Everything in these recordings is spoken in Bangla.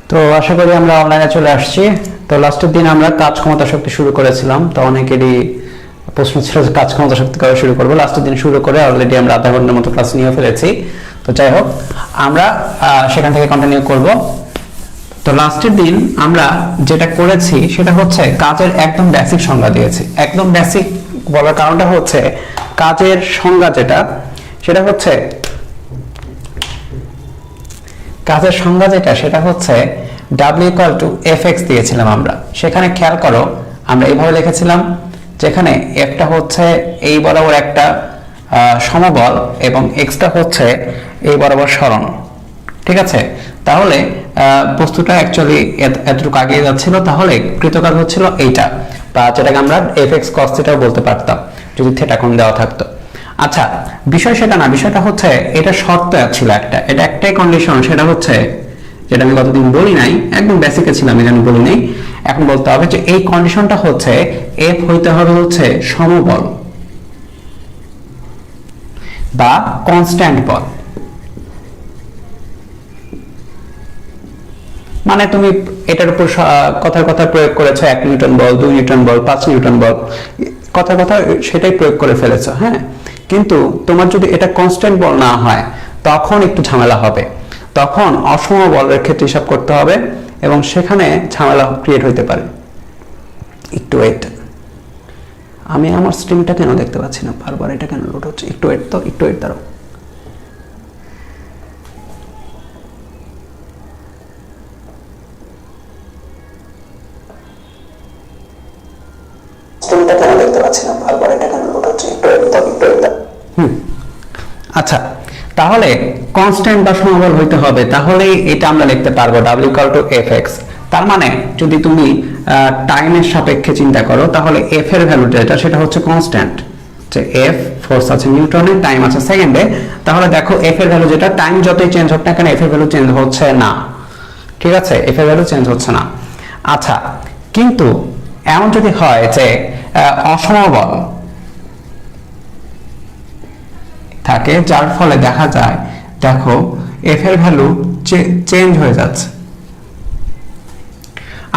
তো আশা করি আমরা অনলাইনে চলে আসছি। তো লাস্টের দিন আমরা কাজ ক্ষমতা শক্তি শুরু করেছিলাম। তো অনেকেরই প্রশ্ন ছিল যে কাজ ক্ষমতা শক্তি কবে শুরু করবো। লাস্টের দিন শুরু করে অলরেডি আমরা আধা ঘন্টার মতো ক্লাস নিয়ে ফেলেছি। তো যাই হোক, আমরা সেখান থেকে কন্টিনিউ করব। তো লাস্টের দিন আমরা যেটা করেছি সেটা হচ্ছে কাজের একদম বেসিক সংজ্ঞা দিয়েছি। একদম বেসিক বলার কারণটা হচ্ছে কাজের সংজ্ঞা সেটা হচ্ছে সেটা হচ্ছে W = Fx দিয়েছিলাম আমরা। সেখানে খেয়াল করো আমরা এইভাবে লিখেছিলাম, যেখানে Fটা হচ্ছে এই বরাবর একটা সমবল এবং Xটা হচ্ছে এই বরাবর সরণ। ঠিক আছে, তাহলে বস্তুটা অ্যাকচুয়ালি এতটুকু আগিয়ে যাচ্ছিল, তাহলে কৃতকাজ হচ্ছিল এইটা, বা যেটাকে আমরা Fx cos θ বলতে পারতাম যদি থিটা কোণ দেওয়া থাকতো। আচ্ছা, বিষয় সেটা না, বিষয়টা হচ্ছে এটা শর্ত ছিল একটা, এটা একটাই কন্ডিশন, সেটা হচ্ছে যেটা আমি গতদিন বলি নাই, একদম বেসিকে ছিলাম এই জন্য বলি নাই, এখন বলতে হবে যে এই কন্ডিশনটা হচ্ছে F হইতে হবে হচ্ছে সমবল বা কনস্ট্যান্ট বল। মানে তুমি এটার উপর কথার কথা প্রয়োগ করেছো 1 নিউটন বল, 2 নিউটন বল, 5 নিউটন বল, কথার কথা সেটাই প্রয়োগ করে ফেলেছো। হ্যাঁ, কিন্তু তোমার যদি এটা কনস্ট্যান্ট বল না হয় তখন একটু ঝামেলা হবে, তখন অসম বলের ক্ষেত্রে হিসাব করতে হবে এবং সেখানে ঝামেলা ক্রিয়েট হইতে পারে। একটু ওয়েট, আমি আমার স্ট্রিমটা কেন দেখতে পাচ্ছি না, বারবার এটা কেন লোড হচ্ছে? একটু ওয়েট, তো একটু ওয়েট দাঁড়াও। স্ট্রিমটা কেন দেখতে পাচ্ছি না, বারবার এটা কেন লোড হচ্ছে? একটু ওয়েট, তো একটু ওয়েট দাঁড়াও। আচ্ছা, তাহলে কনস্ট্যান্ট বা সমবল হইতে হবে, তাহলেই এটা আমরা লিখতে পারবো W = Fx। তার মানে যদি তুমি টাইমের সাপেক্ষে চিন্তা করো, তাহলে F এর ভ্যালু যেটা সেটা হচ্ছে কনস্ট্যান্ট, যে F ফোর্স আছে নিউটনে, টাইম আছে সেকেন্ডে। তাহলে দেখো F এর ভ্যালু যেটা, টাইম যতই চেঞ্জ হোক না কেন F এর ভ্যালু চেঞ্জ হচ্ছে না। ঠিক আছে, F এর ভ্যালু চেঞ্জ হচ্ছে না। আচ্ছা, কিন্তু এমন যদি হয় যে অসমবল থাকে, যার ফলে দেখা যায় দেখো F এর ভ্যালু চেঞ্জ হয়ে যাচ্ছে।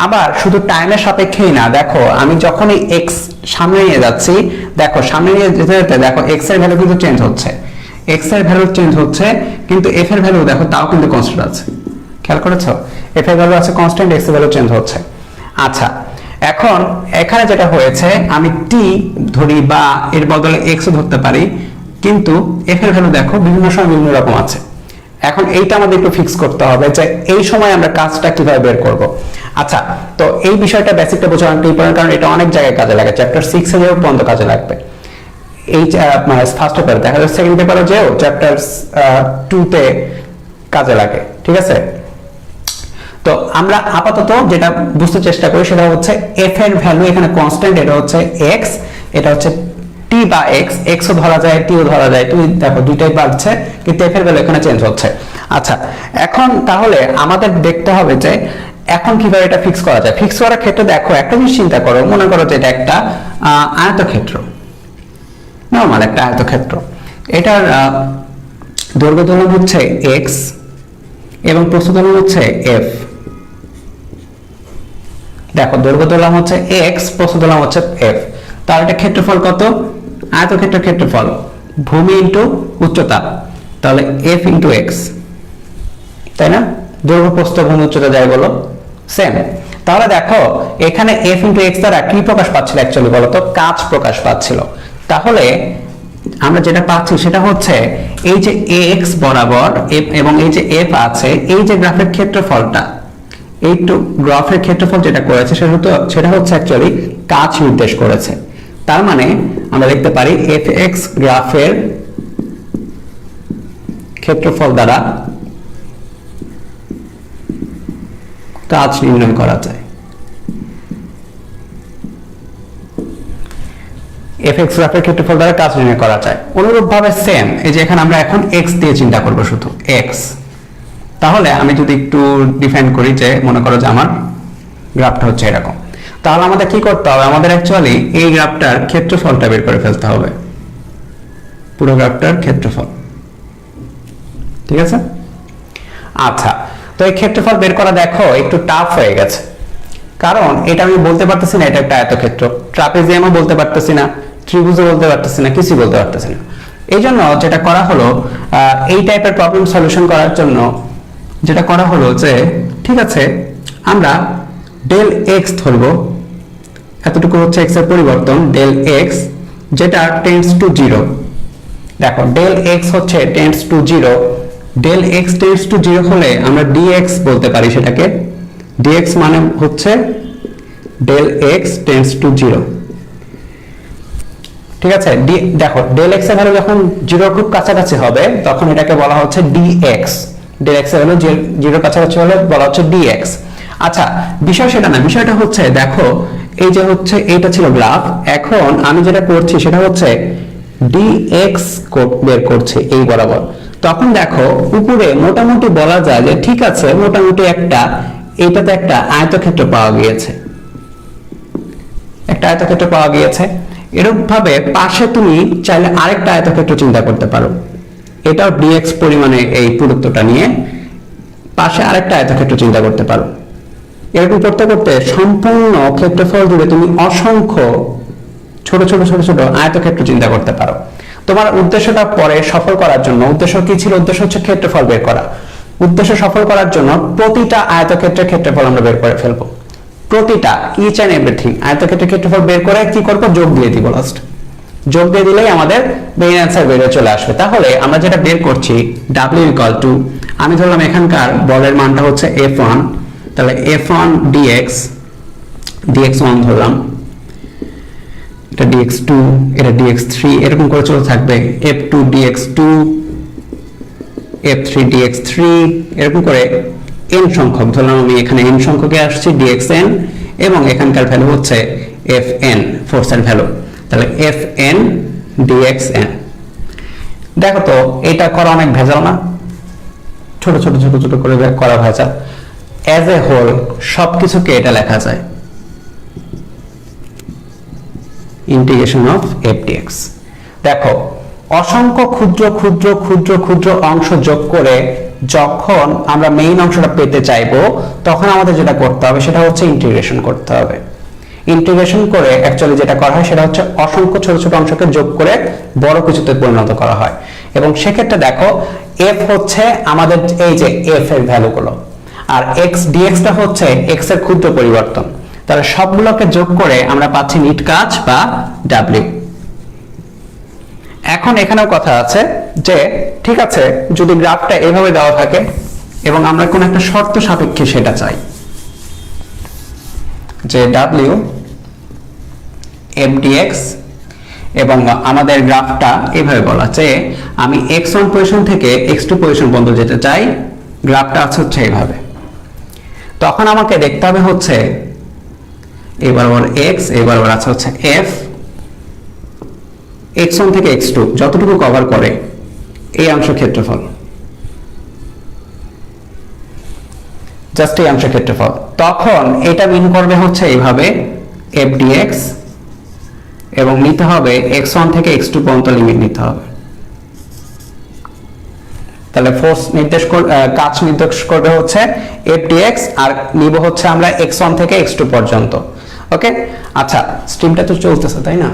আবার শুধু টাইমের সাপেক্ষেই না, দেখো আমি যখনই x সামনে নিয়ে যাচ্ছি, দেখো সামনে নিয়ে যেতে যেতে দেখো x এর ভ্যালু কিন্তু চেঞ্জ হচ্ছে, x এর ভ্যালু চেঞ্জ হচ্ছে, কিন্তু f এর ভ্যালু দেখো তাও কিন্তু কনস্ট্যান্ট আছে। খেয়াল করেছো, f এর ভ্যালু আছে কনস্ট্যান্ট, x এর ভ্যালু চেঞ্জ হচ্ছে। আচ্ছা, এখন এখানে যেটা হয়েছে, আমি t ধরি বা এর বদলে x ও ধরতে পারি, কিন্তু f এর ভ্যালু দেখো বিভিন্ন সময় বিভিন্ন রকম আছে। এখন এইটা আমাদের একটু ফিক্স করতে হবে যে এই সময় আমরা কাজটা কিভাবে বের করব। আচ্ছা, তো এই বিষয়টা বেসিকটা বোঝা অনেক ইম্পর্টেন্ট, কারণ এটা অনেক জায়গায় কাজে লাগে। চ্যাপ্টার 6 এ যেও পর্যন্ত কাজে লাগবে। এই মানে ফার্স্ট পেপার দেখা যাচ্ছে, সেকেন্ড পেপারে যেও চ্যাপ্টার 2 তে কাজে লাগে। ঠিক আছে, তো আমরা আপাতত যেটা বুঝতে চেষ্টা করি সেটা হচ্ছে f এর ভ্যালু এখানে কনস্ট্যান্ট, এটা হচ্ছে x, এটা হচ্ছে t বা x ও ধরা যায়, t ও ধরা যায়। তুমি দেখো দুইটাই বাড়ছে, কিন্তু f এর ভ্যালু এখানে চেঞ্জ হচ্ছে। আচ্ছা, এখন তাহলে আমাদের দেখতে হবে যে এখন কিভাবে এটা ফিক্স করা যায়। ফিক্স করার ক্ষেত্রে দেখো একটা জিনিস চিন্তা করো, মনে করো যে এটা একটা আয়তক্ষেত্র, নরমাল একটা আয়তক্ষেত্র। এটার দৈর্ঘ্য দৈর্ঘ্য হচ্ছে x এবং প্রস্থ দৈর্ঘ্য হচ্ছে f। দেখো দৈর্ঘ্য দৈর্ঘ্য হচ্ছে x, প্রস্থ দৈর্ঘ্য হচ্ছে f। তাহলে এটা ক্ষেত্রফল কত? আয়তক্ষেত্রের ক্ষেত্রফল ভূমি ইনটু উচ্চতা, তাহলে f ইনটু x, তাই না? দৈর্ঘ্য প্রস্থ ভূমি উচ্চতা যাই বলো সেম। তাহলে দেখো এখানে f ইনটু x দ্বারা কি প্রকাশ পাচ্ছিল অ্যাকচুয়ালি বলো তো? কাজ প্রকাশ পাচ্ছিল। তাহলে আমরা যেটা পাচ্ছি সেটা হচ্ছে এই যে ax বরাবর এবং এই যে f আছে, এই যে গ্রাফের ক্ষেত্রফলটা, এই গ্রাফের ক্ষেত্রফল যেটা করেছে সেটা হচ্ছে অ্যাকচুয়ালি কাজ নির্দেশ করেছে। তার মানে আমরা লিখতে পারি fx গ্রাফের ক্ষেত্রফল দ্বারা কাজ নির্ণয় করা যায়। fx গ্রাফের ক্ষেত্রফল দ্বারা কাজ নির্ণয় করা যায়। অনুরূপভাবে সেম, এই যে এখানে আমরা এখন x দিয়ে চিন্তা করব, শুধু x। তাহলে আমি যদি একটু ডিফাইন করি, যে মনে করো যে আমার গ্রাফটা হচ্ছে এরকম, তাহলে আমাদের কি করতে হবে? আমাদের অ্যাকচুয়ালি এই গ্রাফটার ক্ষেত্রফলটা বের করে ফেলতে হবে, পুরো গ্রাফটার ক্ষেত্রফল। ঠিক আছে, আচ্ছা, তো এই ক্ষেত্রফল বের করা দেখো একটু টাফ হয়ে গেছে, কারণ এটা আমি বলতে পারতেছি না এটা একটা আয়তক্ষেত্র, ট্রাপিজিয়ামও বলতে পারতেছি না, ত্রিভুজও বলতে পারতেছি না, কিছুই বলতে পারতেছি না। এই জন্য যেটা করা হলো, এই টাইপের প্রবলেম সলিউশন করার জন্য যেটা করা হলো যে ঠিক আছে আমরা ডেল এক্স ধরবো, এতটুকু হচ্ছে এক্স এর পরিবর্তন, ডেল এক্স যেটা টেন্ডস টু 0। দেখো ডেল এক্স হচ্ছে tends to 0, del x tends to 0 হলে আমরা ডিএক্স বলতে পারি সেটাকে, ডিএক্স মানে হচ্ছে ডেল এক্স টেন্ডস টু 0। ঠিক আছে, দেখো ডেল এক্স এর ভ্যালু যখন 0 খুব কাছাকাছি হবে তখন এটাকে বলা হচ্ছে ডিএক্স, ডেল এক্স এর ভ্যালু 0 কাছাকাছি হলে বলা হচ্ছে ডিএক্স। আচ্ছা বিষয় সেটা না, বিষয়টা হচ্ছে দেখো এই যে হচ্ছে এইটা ছিল গ্রাফ, এখন আমি যেটা করছি সেটা হচ্ছে ডিএক্স বের করছি এই বরাবর। তখন দেখো উপরে মোটামুটি বলা যায় যে ঠিক আছে মোটামুটি এইটাতে একটা আয়তক্ষেত্র পাওয়া গিয়েছে, একটা আয়তক্ষেত্র পাওয়া গিয়েছে। এরকম ভাবে পাশে তুমি চাইলে আরেকটা আয়তক্ষেত্র চিন্তা করতে পারো, এটাও ডিএক্স পরিমাণে এই পুরুত্বটা নিয়ে পাশে আরেকটা আয়তক্ষেত্র চিন্তা করতে পারো। এরকম করতে করতে সম্পূর্ণ ক্ষেত্রফল জুড়ে তুমি অসংখ্য ছোট ছোট ছোট ছোট আয়তক্ষেত্র চিন্তা করতে পারো। তোমার উদ্দেশ্যটা পরে সফল করার জন্য, উদ্দেশ্য কি ছিল? উদ্দেশ্য হচ্ছে ক্ষেত্রফল বের করা। উদ্দেশ্য সফল করার জন্য প্রতিটা আয়তক্ষেত্রের ক্ষেত্রফল আমরা বের করে ফেলবো, প্রতিটা ইচ এন্ড এভরিথিং আয়তক্ষেত্রের ক্ষেত্রফল বের করে কি করব, যোগ দিয়ে দিব। লাস্ট যোগ দিয়ে দিলেই আমাদের মেইন অ্যান্সার বের হয়ে চলে আসবে। তাহলে আমরা যেটা বের করছি w ইকুয়াল টু, আমি ধরলাম এখানকার বলের মানটা হচ্ছে f1, তাহলে f1 dx, dx1 ধরলাম, এটা dx2, এটা dx3, এরকম করে চলতে থাকবে, f2 dx2, f3 dx3, এরকম করে n সংখ্যক ধরলাম, আমি এখানে n সংখ্যকে আসছি dxn, এবং এখানকার ভ্যালু হচ্ছে fn, ফোর্সের ভ্যালু, তাহলে fn dxn। দেখো তো এটা করা অনেক ভেজাল না? ছোট ছোট ছোট ছোট করে করা ভেজাল। অ্যাজ এ হোল সবকিছুকে এটা লেখা যায় ইন্টিগ্রেশন অফ f dx। দেখো অসংখ্য ক্ষুদ্র ক্ষুদ্র ক্ষুদ্র ক্ষুদ্র অংশ যোগ করে যখন আমরা মেইন অংশটা পেতে চাইবো তখন আমাদের যেটা করতে হবে সেটা হচ্ছে ইন্টিগ্রেশন করতে হবে। ইন্টিগ্রেশন করে অ্যাকচুয়ালি যেটা করা হয় সেটা হচ্ছে অসংখ্য ছোট ছোট অংশকে যোগ করে বড় কিছুতে পরিণত করা হয়। এবং সেক্ষেত্রে দেখো f হচ্ছে আমাদের এই যে f এর ভ্যালুগুলো, আর x dx টা হচ্ছে x এর ক্ষুদ্র পরিবর্তন, তাহলে সবগুলোকে যোগ করে আমরা পাচ্ছি নিট কাজ বা w। এখন এখানেও কথা আছে যে ঠিক আছে যদি গ্রাফটা এভাবে দেওয়া থাকে এবং আমরা কোন একটা শর্ত সাপেক্ষে সেটা চাই যে w f dx, এবং আমাদের গ্রাফটা এভাবে বলা যে আমি x1 পজিশন থেকে x2 পজিশন পর্যন্ত যেতে চাই, গ্রাফটা আছে হচ্ছে এইভাবে। তখন আমাকে দেখতে হবে হচ্ছে এই বরাবর x, এই বরাবর আছে হচ্ছে f, x1 থেকে x2 যতটুকু কভার করে এই অংশ ক্ষেত্রফল, জাস্ট এই অংশ ক্ষেত্রফল। তখন এটা মিন করবে হচ্ছে এইভাবে f dx, এবং নিতে হবে x1 থেকে x2 পর্যন্ত লিমিট নিতে হবে। তাহলে ফোর্স কাজ নির্দেশ করবে হচ্ছে f dx, আর নিব হচ্ছে আমরা x1 থেকে x2 পর্যন্ত। ওকে, আচ্ছা স্ট্রিমটা তো চলতেছে তাই না?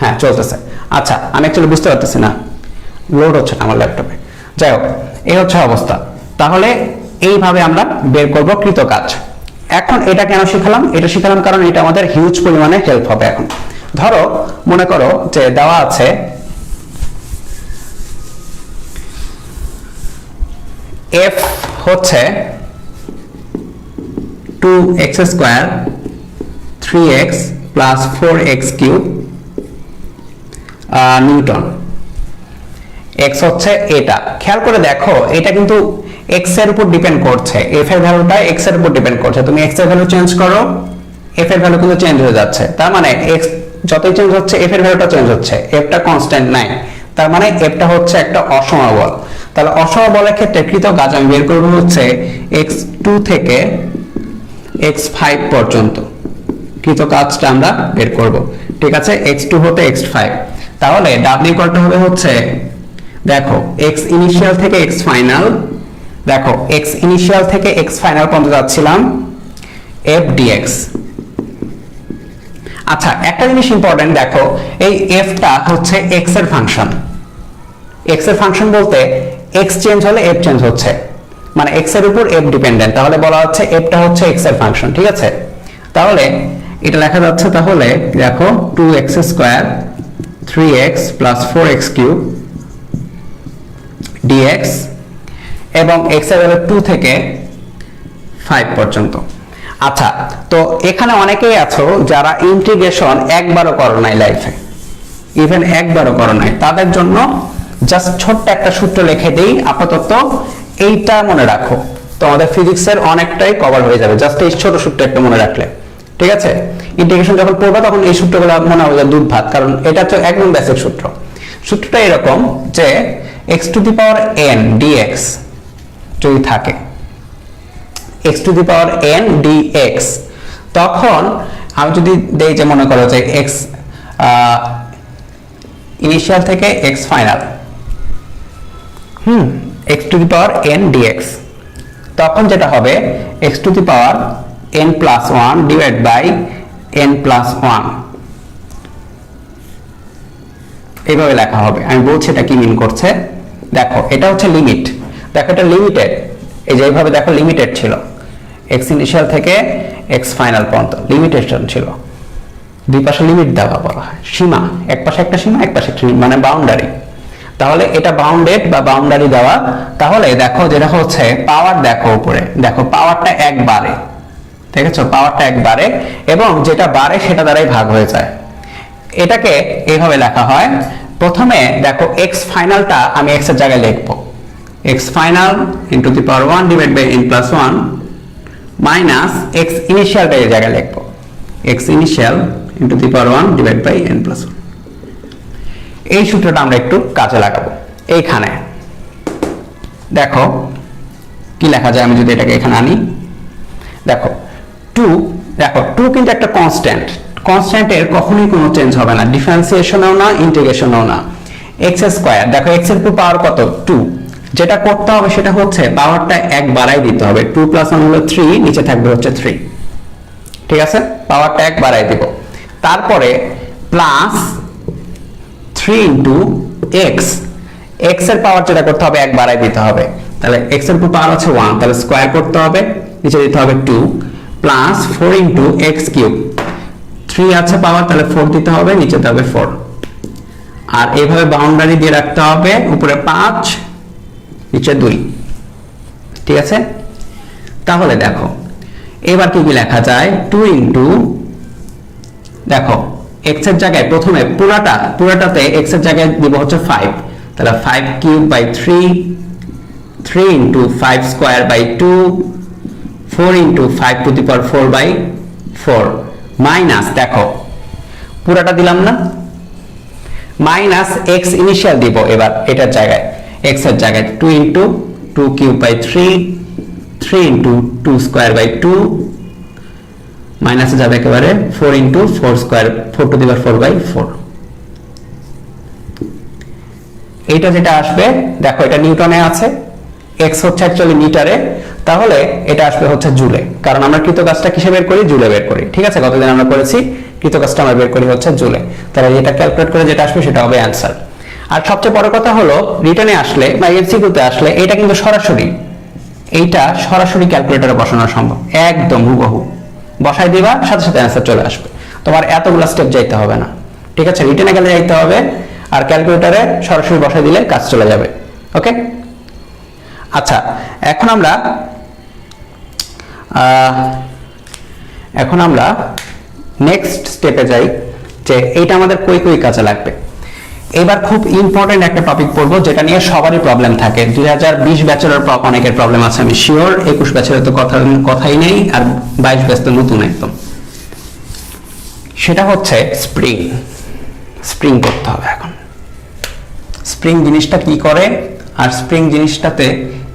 হ্যাঁ চলতেছে। আচ্ছা আমি অ্যাকচুয়ালি বুঝতে পারতেছি না, লোড হচ্ছে না আমার ল্যাপটপে। যাই হোক এই হচ্ছে অবস্থা। তাহলে এইভাবে আমরা বের করব কৃত কাজ। এখন এটা কেন শিখালাম? এটা শিখালাম কারণ এটা আমাদের হিউজ পরিমাণে হেল্প হবে। এখন ধরো মনে করো যে দেওয়া আছে f হচ্ছে 2x square 3x plus 4x cube Newton. x হচ্ছে এটা, খেয়াল করে দেখো এটা কিন্তু x এর উপর ডিপেন্ড করছে, f এর ভ্যালুটা x এর উপর ডিপেন্ড করছে। তুমি x এর ভ্যালু চেঞ্জ করো, f এর ভ্যালু কিন্তু চেঞ্জ হয়ে যাচ্ছে। তার মানে x যতই চেঞ্জ হচ্ছে f এর ভ্যালুটা চেঞ্জ হচ্ছে, f টা কনস্ট্যান্ট নাই। তার মানে f টা হচ্ছে একটা অসম বল। তাহলে অসম বলের ক্ষেত্রে কৃত কাজ আমি বের করব হচ্ছে x2 থেকে x5 পর্যন্ত কৃত কাজটা আমরা বের করব। ঠিক আছে, x2 হতে x5। তাহলে w ইকুয়াল টু হবে হচ্ছে দেখো x ইনিশিয়াল থেকে x ফাইনাল দেখো x ইনিশিয়াল থেকে x ফাইনাল পর্যন্ত যাচ্ছিলাম f dx। আচ্ছা একটা জিনিস ইম্পর্টেন্ট, দেখো এই f টা হচ্ছে x এর ফাংশন। x এর ফাংশন বলতে x চেঞ্জ হলে f চেঞ্জ হচ্ছে, মানে x এর উপর f ডিপেন্ডেন্ট, তাহলে বলা হচ্ছে f টা হচ্ছে x এর ফাংশন, ঠিক আছে? তাহলে এটা লেখা যাচ্ছে, তাহলে দেখো 2x square 3x plus 4x cube dx এবং x এর ভ্যালু 2 থেকে 5 পর্যন্ত। আচ্ছা তো এখানে অনেকেই আছো যারা ইন্টিগ্রেশন একবারও করো নাই লাইফে, ইভেন একবারও করো নাই, তাদের জন্য জাস্ট ছোট্ট একটা সূত্র লিখে দেই আপাতত, এইটা মনে রাখো, তোমাদের ফিজিক্সের অনেকটাই কভার হয়ে যাবে জাস্ট এই ছোট সূত্র একটা মনে রাখলে, ঠিক আছে? ইন্টিগ্রেশন যখন পড়বে তখন এই সূত্রগুলো মনে হবে দুধ ভাত, কারণ এটা তো একদম বেসিক সূত্র। সূত্রটা এরকম যে x to the power n dx যদি থাকে, x to the power n dx, তখন আমি যদি দেই যে মনে করো যে x ইনিশিয়াল থেকে x final x to the power n dx, তখন যেটা হবে x to the power n plus 1 divide by n plus 1, এইভাবে লেখা হবে। আমি বলছি এটা কি মিন করছে, দেখো এটা হচ্ছে লিমিট, দেখো এটা লিমিটেড, এই যে এইভাবে দেখো লিমিটেড ছিল, x ইনিশিয়াল থেকে x ফাইনাল পর্যন্ত লিমিটেশন ছিল, দুই পাশে লিমিট দেওয়া বলা হয়, সীমা, এক পাশে একটা সীমা এক পাশে একটা সীমা, মানে বাউন্ডারি। তাহলে এটা বাউন্ডেড বা বাউন্ডারি দেওয়া, তাহলে দেখো যেটা হচ্ছে পাওয়ার, দেখো উপরে দেখো পাওয়ারটা একবারে, দেখেছো পাওয়ারটা একবারে, এবং যেটা বাড়ে সেটা দ্বারাই ভাগ হয়ে যায়। এটাকে এইভাবে লেখা হয়, প্রথমে দেখো x ফাইনালটা আমি x এর জায়গায় লিখবো, x final into the power 1 divide by n plus 1 minus x ইনিশিয়ালটা এই জায়গায় লিখবো, x initial into the power 1 divide by n plus 1। এই সূত্রটা আমরা একটু কাজে লাগাবো। এইখানে দেখো কি লেখা যায়, আমি যদি এটাকে এখানে আনি, দেখো 2, দেখো 2 কিন্তু একটা কনস্ট্যান্ট, কনস্ট্যান্টের কখনোই কোনো চেঞ্জ হবে না, ডিফারেন্সিয়েশনও না ইন্টিগ্রেশনও না। x স্কয়ার, দেখো x এর উপর পাওয়ার কত 2, যেটা করতে হবে সেটা হচ্ছে পাওয়ারটা এক বাড়াই দিতে হবে, 2 প্লাস 1 হলো 3, নিচে থাকবে হচ্ছে 3, ঠিক আছে? পাওয়ারটা এক বাড়াই দিব, তারপরে প্লাস 3 ইনটু x, x এর পাওয়ার যেটা করতে হবে এক বাড়াই দিতে হবে, তাহলে x এর উপর পাওয়ার আছে 1, তাহলে স্কয়ার করতে হবে, নিচে দিতে হবে 2 প্লাস 4 ইনটু x কিউব, 3 আছে পাওয়ার, তাহলে 4 দিতে হবে, নিচে দিতে হবে 4, আর এইভাবে বাউন্ডারি দিয়ে রাখতে হবে, উপরে 5 নিচে 2, ঠিক আছে? তাহলে দেখো এবার কি কি লেখা যায়, 2 ইনটু, দেখো x এর জায়গায় প্রথমে পুরাটাতে x এর জায়গায় দিব হচ্ছে 5, তাহলে 5 cube by 3, 3 into 5 square by 2, 4 into 5 to the power 4 by 4, minus, দেখো পুরাটা দিলাম না, মাইনাস x ইনিশিয়াল দিব এবার এটার জায়গায়, x এর জায়গায় 2 into 2 cube by 3, 3 into 2 square by 2, মাইনাসে যাবে একেবারে 4 into 4 square, 4 to the power 4 by 4। এইটা যেটা আসবে, দেখো এটা নিউটনে আছে, x হচ্ছে অ্যাকচুয়ালি মিটারে, তাহলে এটা আসবে হচ্ছে জুলে, কারণ আমরা কৃতকাজটা কিসে বের করি, জুলে বের করি, ঠিক আছে? গতদিন আমরা করেছি কৃতকাজটা আমরা বের করি হচ্ছে জুলে, তাহলে এটা ক্যালকুলেট করে যেটা আসবে সেটা হবে অ্যানসার। আর সবচেয়ে বড় কথা হলো রিটার্নে আসলে বা এমসিকিউতে আসলে এটা কিন্তু সরাসরি, এইটা সরাসরি ক্যালকুলেটরে বসানো সম্ভব, একদম হুবহু বসাই দিবা, সাথে সাথে অ্যানসার চলে আসবে, তোমার এতগুলো স্টেপ যাইতে হবে না, ঠিক আছে? রিটার্নে গেলে যাইতে হবে, আর ক্যালকুলেটরে সরাসরি বসাই দিলে কাজ চলে যাবে, ওকে? আচ্ছা এখন আমরা নেক্সট স্টেপে যাই, যে এইটা আমাদের কই কই কাজে লাগবে। এবার খুব ইম্পর্টেন্ট একটা টপিক পড়বো, যেটা নিয়ে সবারই প্রবলেম থাকে, 2020 ব্যাচের অনেকের প্রবলেম আছে আমি শিওর, 21 ব্যাচের তো কথাই নেই, আর 22 ব্যাচ তো নতুন একদম। সেটা হচ্ছে স্প্রিং করতে হবে। এখন স্প্রিং জিনিসটা কি করে আর স্প্রিং জিনিসটাতে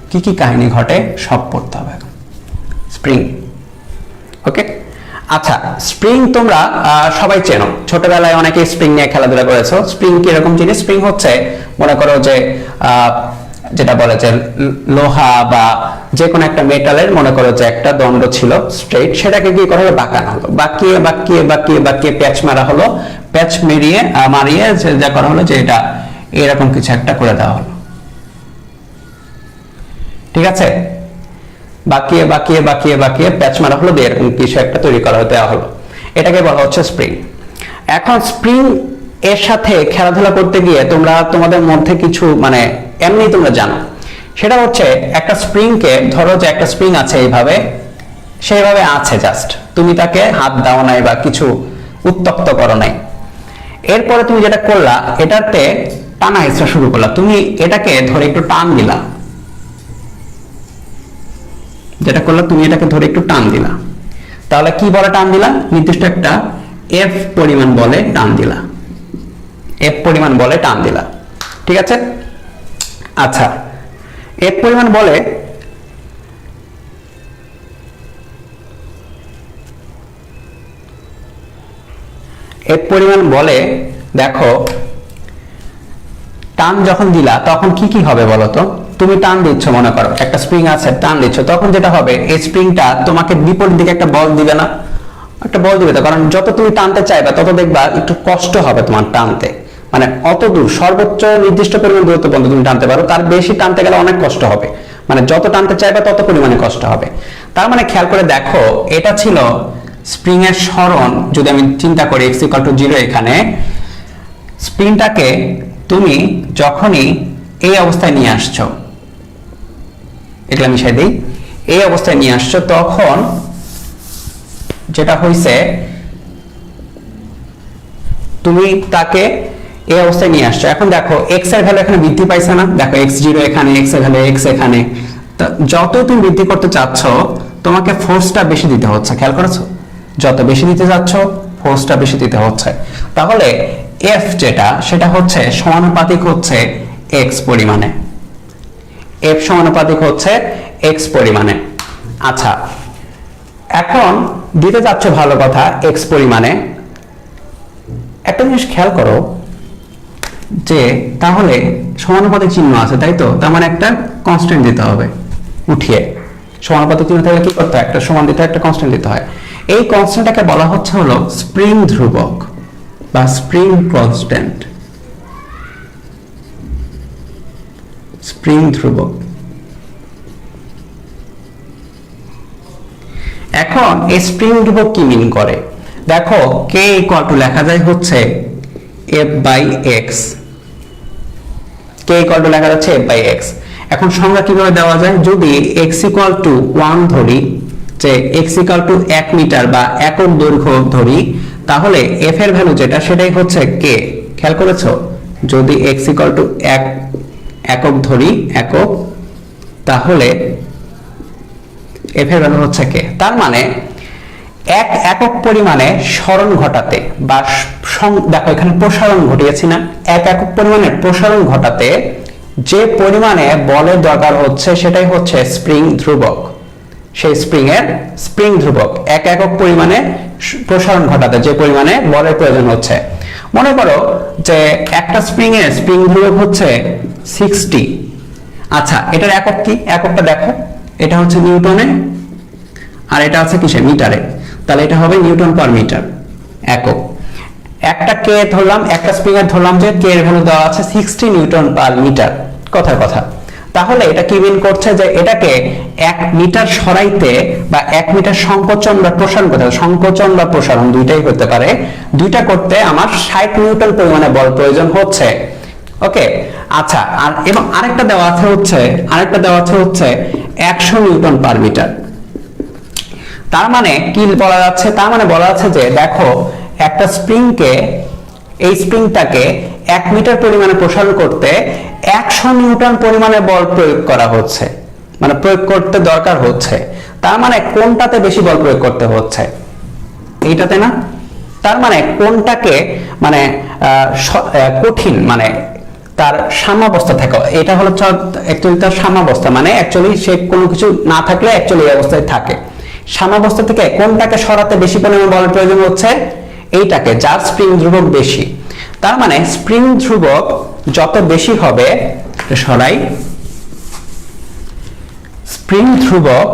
কি কি কাহিনী ঘটে সব পড়তে হবে এখন। স্প্রিং, ওকে? আচ্ছা, স্প্রিং তোমরা সবাই চেনো, ছোটবেলায় অনেকে স্প্রিং নিয়ে খেলাধুলা করেছো। স্প্রিং কি এরকম জিনিস? স্প্রিং হচ্ছে মনে করো যে যেটা বলে যে লোহা বা যে কোনো একটা মেটালের মনে করো যে একটা দণ্ড ছিল স্ট্রেট, সেটাকে কি করা হলো, বাঁকানো হলো, বাঁকিয়ে বাঁকিয়ে বাঁকিয়ে বাঁকিয়ে প্যাচ মারা হলো, প্যাচ মারিয়ে যা করা হলো যে এটা এরকম কিছু একটা করে দেওয়া হলো। ঠিক আছে, বাঁকিয়ে বাঁকিয়ে বাঁকিয়ে বাঁকিয়ে প্যাচ মারা হলো, এরকম কিছু একটা তৈরি করা দেওয়া হলো, এটাকে বলা হচ্ছে স্প্রিং। এখন স্প্রিং এর সাথে খেলাধুলা করতে গিয়ে তোমরা তোমাদের মধ্যে কিছু মানে এমনি তোমরা জানো, সেটা হচ্ছে একটা স্প্রিং কে ধরো যে একটা স্প্রিং আছে এইভাবে, সেইভাবে আছে, জাস্ট তুমি তাকে হাত দাও নাই বা কিছু উত্তপ্ত করো নাই, এরপরে তুমি যেটা করলা এটাতে টানা হেঁচড়া শুরু করলা, তুমি এটাকে ধরে একটু টান দিলা, যেটা করলা তুমি এটাকে ধরে একটু টান দিলা, তাহলে কি বলে টান দিলা, নির্দিষ্ট একটা এফ পরিমাণ বলে টান দিলা, এফ পরিমাণ বলে টান দিলা। ঠিক আছে, আচ্ছা এফ পরিমাণ বলে দেখো টান যখন দিলা তখন কি কি হবে বলো তো, তুমি টান দিচ্ছ, মনে করো একটা স্প্রিং আছে, টান দিচ্ছ, তখন যেটা হবে এই স্প্রিংটা তোমাকে বিপরীত দিকে একটা বল দিবে না, একটা বল দিবে তো, কারণ যত তুমি টানতে চাইবা তত দেখবা একটু কষ্ট হবে তোমার টানতে, মানে অত দূর সর্বোচ্চ নির্দিষ্ট পরিমাণ দূরত্ব পর্যন্ত তুমি টানতে পারো, তার বেশি টানতে গেলে অনেক কষ্ট হবে, মানে যত টানতে চাইবা তত পরিমাণে কষ্ট হবে। তার মানে খেয়াল করে দেখো এটা ছিল স্প্রিং এর সরণ, যদি আমি চিন্তা করি x = 0, এখানে স্প্রিংটাকে তুমি যখনই এই অবস্থায় নিয়ে আসছো, এগুলা মিশাই দিই, এই অবস্থায় নিয়ে আসছো, তখন যেটা হইছে তুমি তাকে এই অবস্থায় নিয়ে আসছো। এখন দেখো x এর ভ্যালু এখানে বৃদ্ধি পাইছে না, দেখো x0 এখানে, x এর ভ্যালু x এখানে, যত তুমি বৃদ্ধি করতে চাচ্ছ তোমাকে ফোর্সটা বেশি দিতে হচ্ছে, খেয়াল করেছো, যত বেশি দিতে যাচ্ছ ফোর্সটা বেশি দিতে হচ্ছে, তাহলে f যেটা সেটা হচ্ছে সমানুপাতিক হচ্ছে x পরিমাণে, f সমানুপাতিক হচ্ছে x পরিমাণে। আচ্ছা এখন দিতে যাচ্ছ ভালো কথা x পরিমাণে, একটা জিনিস খেয়াল করো যে তাহলে সমানুপাতিক চিহ্ন আছে তাই তো, তার মানে একটা কনস্ট্যান্ট দিতে হবে, উঠিয়ে সমানুপাতিক চিহ্ন থাকলে কি করতে হয়, একটা সমান দিতে হয়, একটা কনস্ট্যান্ট দিতে হয়, এই কনস্ট্যান্টটাকে বলা হচ্ছে হলো স্প্রিং ধ্রুবক বা স্প্রিং কনস্ট্যান্ট, স্প্রিং ধ্রুবক। এখন এই স্প্রিং ধ্রুবক কি মিন করে, দেখো k = লেখা যায় হচ্ছে f/x, k = লেখা যাচ্ছে f/x। এখন সংজ্ঞা কিভাবে দেওয়া যায়, যদি x = 1 ধরি, যে x = 1 মিটার বা একক দৈর্ঘ্য ধরি, তাহলে f এর ভ্যালু যেটা সেটাই হচ্ছে k, খেয়াল করেছো, যদি x = 1 একক ধরি, একক, তাহলে f এর ভ্যালু হচ্ছে k। তার মানে এক একক পরিমাণে সরণ ঘটাতে বা দেখো এখানে প্রসারণ ঘটিয়েছি না, এক একক পরিমাণে প্রসারণ ঘটাতে যে পরিমাণে বলের দরকার হচ্ছে সেটাই হচ্ছে স্প্রিং ধ্রুবক, সেই স্প্রিং এর স্প্রিং ধ্রুবক, এক একক পরিমাণে প্রসারণ ঘটাতে যে পরিমাণে বলের প্রয়োজন হচ্ছে। মনে করো যে একটা স্প্রিং এর স্প্রিং ধ্রুবক হচ্ছে 60, আচ্ছা এটার একক কি, এককটা দেখো, এটা হচ্ছে নিউটনে আর এটা আছে কিসে, মিটারে, তাহলে এটা হবে নিউটন পার মিটার একক। একটা কে ধরলাম, একটা স্প্রিং এর ধরলাম যে কে এর ভ্যালু দেওয়া আছে 60 নিউটন পার মিটার, কথার কথা, তাহলে এটা কি মিন করছে যে এটাকে 1 মিটার সরাইতে বা 1 মিটার সংকোচন বা প্রসারণ করতে, সংকোচন বা প্রসারণ দুইটাই হতে পারে, দুইটা করতে আমার 60 নিউটন পরিমাণে বল প্রয়োজন হচ্ছে। ওকে, আচ্ছা আর এবং আরেকটা দেওয়া আছে হচ্ছে 100 নিউটন পার মিটার। তার মানে কি বলা যাচ্ছে, তার মানে বলা যাচ্ছে যে দেখো একটা স্প্রিংকে, এই স্প্রিংটাকে 1 মিটার পরিমাণে প্রসারণ করতে 100 নিউটন পরিমাণে বল প্রয়োগ করা হচ্ছে, মানে প্রয়োগ করতে দরকার হচ্ছে। তার মানে কোনটাতে বেশি বল প্রয়োগ করতে হচ্ছে, এইটাতে না, তার মানে কোনটাকে মানে কঠিন, মানে তার সাম্যাবস্থা থাকে, এটা হলো অ্যাকচুয়ালি তার সাম্যাবস্থা, মানে অ্যাকচুয়ালি সে কোনো কিছু না থাকলে অ্যাকচুয়ালি এই অবস্থায় থাকে, সাম্যাবস্থা থেকে কোনটাকে সরাতে বেশি পরিমাণে বলের প্রয়োজন হচ্ছে, এইটাকে, যার স্প্রিং ধ্রুবক বেশি। তার মানে স্প্রিং ধ্রুবক যত বেশি হবে, সরাই স্প্রিং ধ্রুবক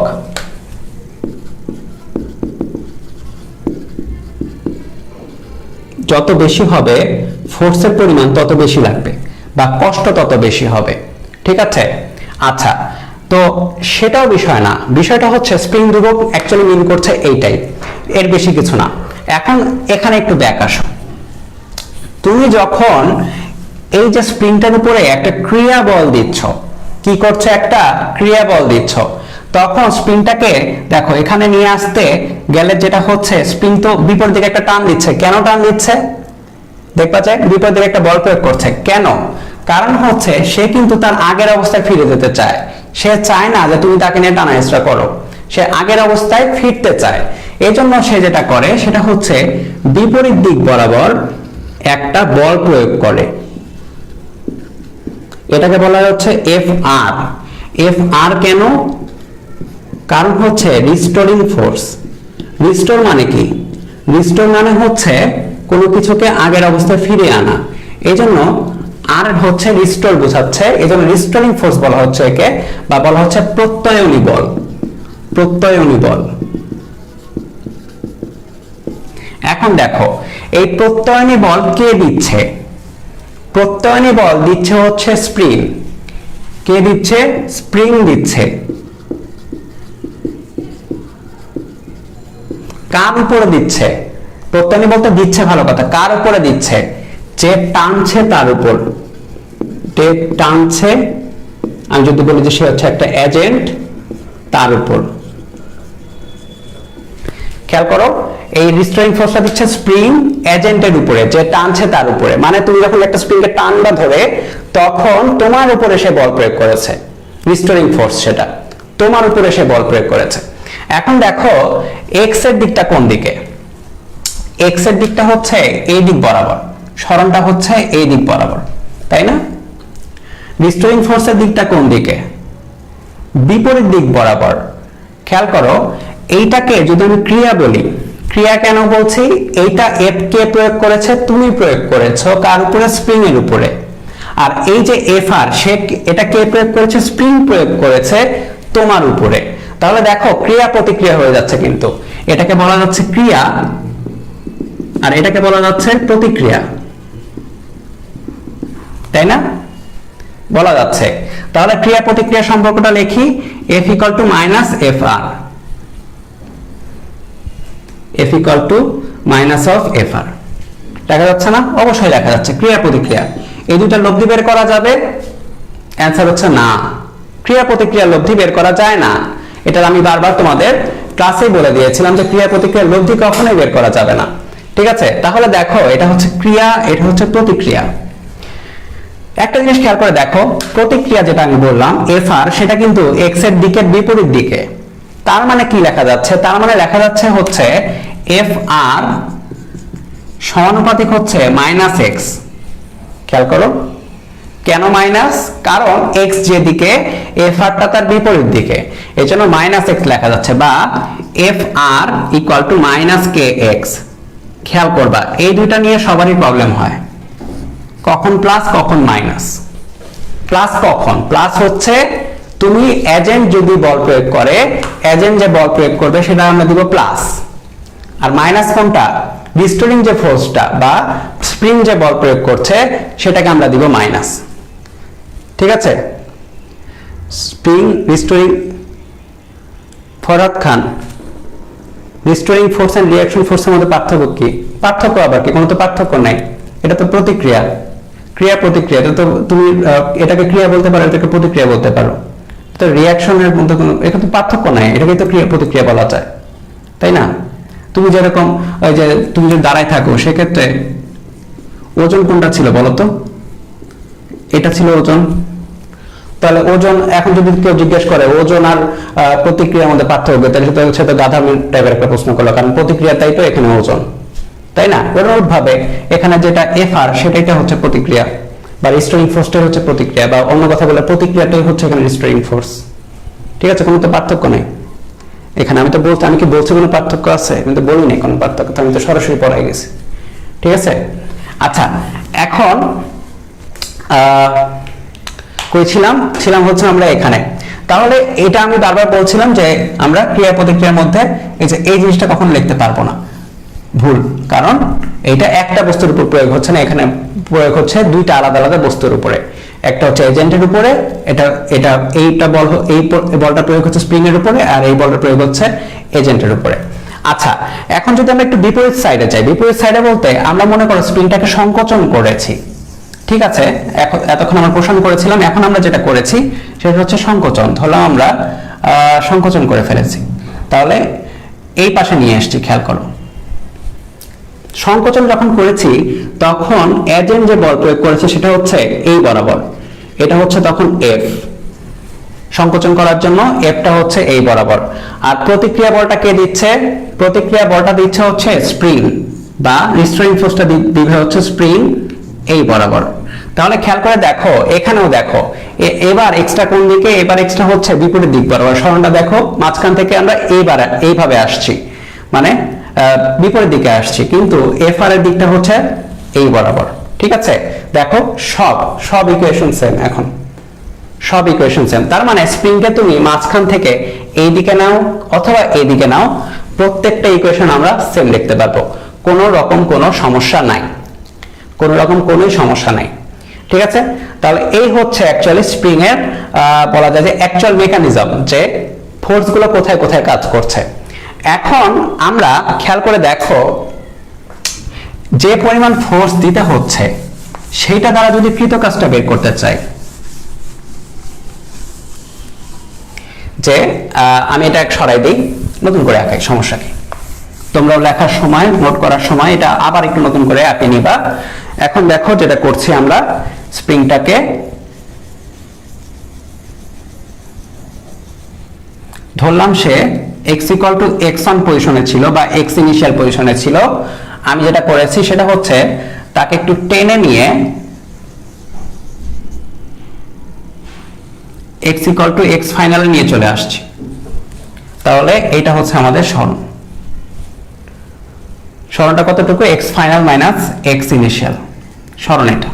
যত বেশি হবে ফোর্সের পরিমাণ তত বেশি লাগবে বা কষ্ট তত বেশি হবে, ঠিক আছে? আচ্ছা, তো সেটাও বিষয় না, বিষয়টা হচ্ছে স্প্রিং ধ্রুবক অ্যাকচুয়ালি মিন করছে এইটাই, এর বেশি কিছু না। এখন এখানে একটু ব্যাক আসো। তুমি যখন এই যে স্প্রিংটার উপরে একটা ক্রিয়া বল দিচ্ছ, কি করছে, একটা ক্রিয়া বল দিচ্ছ, তখন স্প্রিংটাকে দেখো এখানে নিয়ে আসতে গেলে যেটা হচ্ছে, স্প্রিং তো বিপরীত দিকে একটা টান দিচ্ছে। কেন টান দিচ্ছে? দেখবা যায় বিপরীত দিকে একটা বল প্রয়োগ করছে। কেন? কারণ হচ্ছে সে কিন্তু তার আগের অবস্থায় ফিরে যেতে চায়। সে চায় না যে তুমি তাকে নিয়ে টানা হেঁচড়া করো, সে আগের অবস্থায় ফিরতে চায়। এই জন্য সে যেটা করে সেটা হচ্ছে বিপরীত দিক বরাবর একটা বল প্রয়োগ করে। এটাকে বলা হচ্ছে এফ আর। এফ আর কেন? কারণ হচ্ছে রিস্টোরিং ফোর্স। রিস্টোর মানে কি? রিস্টোর মানে হচ্ছে কোনো কিছুকে আগের অবস্থায় ফিরিয়ে আনা। এই জন্য আর হচ্ছে রিস্টোর বোঝাচ্ছে, এই জন্য রিস্টোরিং ফোর্স বলা হচ্ছে একে, বা বলা হচ্ছে প্রত্যয়নী বল। প্রত্যয়নী বল। এখন দেখো এই প্রত্যয়নী বল কে দিচ্ছে? প্রত্যয়নী বল দিচ্ছে হচ্ছে স্প্রিং। কে দিচ্ছে? স্প্রিং দিচ্ছে। কার উপরে দিচ্ছে? প্রত্যয়নী বলতে দিচ্ছে, ভালো কথা, কার উপরে দিচ্ছে? যে টানছে তার উপর। যে টানছে, আমি যদি বলি যে সে হচ্ছে একটা এজেন্ট, তার উপর। খেয়াল করো, এই রিস্টোরিং ফোর্সটা দিচ্ছে স্প্রিং এজেন্টের উপরে, যে টানছে তার উপরে। মানে তুমি যখন একটা স্প্রিংকে টানবা ধরে, তখন তোমার উপরে সে বল প্রয়োগ করেছে। রিস্টোরিং ফোর্স সেটা তোমার উপরে সে বল প্রয়োগ করেছে। এখন দেখো এক্স এর দিকটা কোন দিকে? এক্স এর দিকটা হচ্ছে এই দিক বরাবর, সরণটা হচ্ছে এই দিক বরাবর, তাই না? রিস্টোরিং ফোর্সের দিকটা কোন দিকে? বিপরীত দিক বরাবর। খেয়াল করো, এইটাকে যদি আমি ক্রিয়া বলি, ক্রিয়া কেন বলছি? এইটা এফ কে প্রয়োগ করেছে? তুমি প্রয়োগ করেছো। কার উপরে? স্প্রিং এর উপরে। আর এই যে এফ আর, সে এটা কে প্রয়োগ করেছে? স্প্রিং প্রয়োগ করেছে তোমার উপরে। তাহলে দেখো ক্রিয়া প্রতিক্রিয়া হয়ে যাচ্ছে, কিন্তু এটাকে বলা যাচ্ছে ক্রিয়া আর এটাকে বলা যাচ্ছে প্রতিক্রিয়া, তাই না? বলা যাচ্ছে। তাহলে ক্রিয়া প্রতিক্রিয়া সম্পর্কটা লিখি, F equal to minus F R. F equal to minus of F R. দেখা যাচ্ছে না? অবশ্যই দেখা যাচ্ছে। ক্রিয়া প্রতিক্রিয়া, এই দুইটা লব্ধি বের করা যাবে? অ্যান্সার হচ্ছে না। ক্রিয়া প্রতিক্রিয়া লব্ধি বের করা যায় না। এটা আমি বারবার তোমাদের ক্লাসে বলে দিয়েছিলাম যে ক্রিয়া প্রতিক্রিয়া লব্ধি কখনোই বের করা যাবে না, ঠিক আছে? তাহলে দেখো এটা হচ্ছে ক্রিয়া, এটা হচ্ছে প্রতিক্রিয়া। একটা জিনিস খেয়াল করে দেখো, প্রতিক্রিয়া যেটা আমি বললাম এফ আর, সেটা কিন্তু এক্স এর দিকের বিপরীত দিকে। তার মানে কি লেখা যাচ্ছে? তার মানে লেখা যাচ্ছে হচ্ছে এফ আর সমানুপাতিক হচ্ছে মাইনাস এক্স। খেয়াল করো, কেন মাইনাস? কারণ এক্স যেদিকে, এফ আরটা তার বিপরীত দিকে, এই জন্য মাইনাস এক্স লেখা যাচ্ছে, বা F R equal to minus k x. খেয়াল করবা, এই দুইটা নিয়ে সবারই প্রবলেম হয়, কখন প্লাস কখন মাইনাস। প্লাস কখন? প্লাস হচ্ছে তুমি এজেন্ট যদি বল প্রয়োগ করে, এজেন্ট যে বল প্রয়োগ করবে সেটা আমরা দিব প্লাস। আর মাইনাস কোনটা? রিস্টোরিং যে ফোর্সটা বা স্প্রিং যে বল প্রয়োগ করছে সেটাকে আমরা দিব মাইনাস, ঠিক আছে? Spring restoring, Farhad Khan, restoring force and reaction ফোর্সের মধ্যে পার্থক্য কি? পার্থক্য আবার কি? কোনো তো পার্থক্য নাই। এটা তো প্রতিক্রিয়া, ক্রিয়া প্রতিক্রিয়া। এটা তো তুমি এটাকে ক্রিয়া বলতে পারো, এটাকে প্রতিক্রিয়া বলতে পারো। তো রিঅ্যাকশনের মধ্যে কোনো এখানে তো পার্থক্য নাই, এটাকে তো ক্রিয়া প্রতিক্রিয়া বলা যায়, তাই না? তুমি যেরকম ওই যে তুমি যদি দাঁড়ায় থাকো, সেক্ষেত্রে ওজন কোনটা ছিল বলো তো? এটা ছিল ওজন। তাহলে ওজন, এখন যদি কেউ জিজ্ঞেস করে ওজন আর প্রতিক্রিয়ার মধ্যে পার্থক্য, তাহলে সে তো গাধা টাইপের একটা প্রশ্ন করলো, কারণ প্রতিক্রিয়াটাই তো এখানে ওজন, তাই না? অনুরূপ ভাবে এখানে যেটা এফ আর, সেটাই হচ্ছে প্রতিক্রিয়া বা রিস্টোরিং ফোর্সটাই হচ্ছে প্রতিক্রিয়া, বা অন্য কথা বলে প্রতিক্রিয়াটাই হচ্ছে এখানে রিস্টোরিং ফোর্স, ঠিক আছে? কোনো তো পার্থক্য নেই এখানে। আমি তো বলছি, আমি কি বলছি কোনো পার্থক্য আছে? আমি তো বলিনি কোনো পার্থক্য, আমি তো সরাসরি পড়াই গেছি, ঠিক আছে? আচ্ছা, এখন কই ছিলাম? ছিলাম হচ্ছে আমরা এখানে। তাহলে এটা আমি বারবার বলছিলাম যে আমরা ক্রিয়া প্রতিক্রিয়ার মধ্যে এই যে এই জিনিসটা কখনো লিখতে পারবো না, ভুল, কারণ এটা একটা বস্তুর উপর প্রয়োগ হচ্ছে না, এখানে প্রয়োগ হচ্ছে দুইটা আলাদা আলাদা বস্তুর উপরে। একটা হচ্ছে এজেন্টের উপরে, এইটা বল, এই বলটা প্রয়োগ হচ্ছে স্প্রিং এর উপরে, আর এই বলটা প্রয়োগ হচ্ছে এজেন্টের উপরে। আচ্ছা, এখন যদি আমরা একটু বিপরীত সাইডে যাই, বিপরীত সাইডে বলতে আমরা মনে করো স্প্রিংটাকে সংকোচন করেছি, ঠিক আছে, এতক্ষণ আমরা প্রসারণ করেছিলাম, এখন আমরা যেটা করেছি সেটা হচ্ছে সংকোচন। ধরলাম আমরা সংকোচন করে ফেলেছি, তাহলে এই পাশে নিয়ে আসছি, খেয়াল করো। সংকোচন যখন করেছি তখন এজেন্ট যে বল প্রয়োগ করেছে সেটা হচ্ছে এই বরাবর, এটা হচ্ছে তখন এফ, সংকোচন করার জন্য এফটা হচ্ছে এই বরাবর। আর প্রতিক্রিয়া বলটা কে দিচ্ছে? প্রতিক্রিয়া বলটা দিচ্ছে হচ্ছে স্প্রিং, বা রিস্ট্রেইন ফোর্সটা দিবে হচ্ছে স্প্রিং এই বরাবর। তাহলে খেয়াল করে দেখো, এখানেও দেখো, এবার এক্সট্রা কোন দিকে? এবার এক্সট্রা হচ্ছে বিপরীত দিক বরাবর। সরণটা দেখো, মাঝখান থেকে আমরা এইভাবে আসছি, মানে বিপরীত দিকে আসছি, কিন্তু এফ আর এর দিকটা হচ্ছে এই বরাবর, ঠিক আছে। দেখো সব ইকুয়েশন সেম, এখন সব ইকুয়েশন সেম। তার মানে স্প্রিংকে তুমি মাঝখান থেকে এই দিকে নাও অথবা এই দিকে নাও, প্রত্যেকটা ইকুয়েশন আমরা সেম লিখতে পারবো, কোনো রকম কোনো সমস্যা নাই, কোনো রকম কোনো সমস্যা নাই, ঠিক আছে। তাহলে এই হচ্ছে অ্যাকচুয়ালি স্প্রিং এর বলা যায় যে অ্যাকচুয়াল মেকানিজম, যে ফোর্স গুলো কোথায় কোথায় কাজ করছে। এখন আমরা খেয়াল করে দেখো, যে পরিমাণ ফোর্স দিতে হচ্ছে সেইটা দ্বারা যদি কৃত কাজটা বের করতে চাই, যে আমি এটা সরাই দিই, নতুন করে আঁকাই, সমস্যা কি, তোমরা লেখার সময় নোট করার সময় এটা আবার একটু নতুন করে আঁকে নিবা। এখন দেখো যেটা করছি আমরা, স্প্রিংটাকে ধরলাম সে x ইকুয়াল টু x1 পজিশনে ছিল বা x ইনিশিয়াল পজিশনে ছিল। আমি যেটা করেছি সেটা হচ্ছে তাকে একটু টেনে নিয়ে x ইকুয়াল টু x ফাইনালে নিয়ে চলে আসছি। তাহলে এটা হচ্ছে আমাদের সরণ, সরণটা কতটুকু? x final minus x initial, সরণ এটা।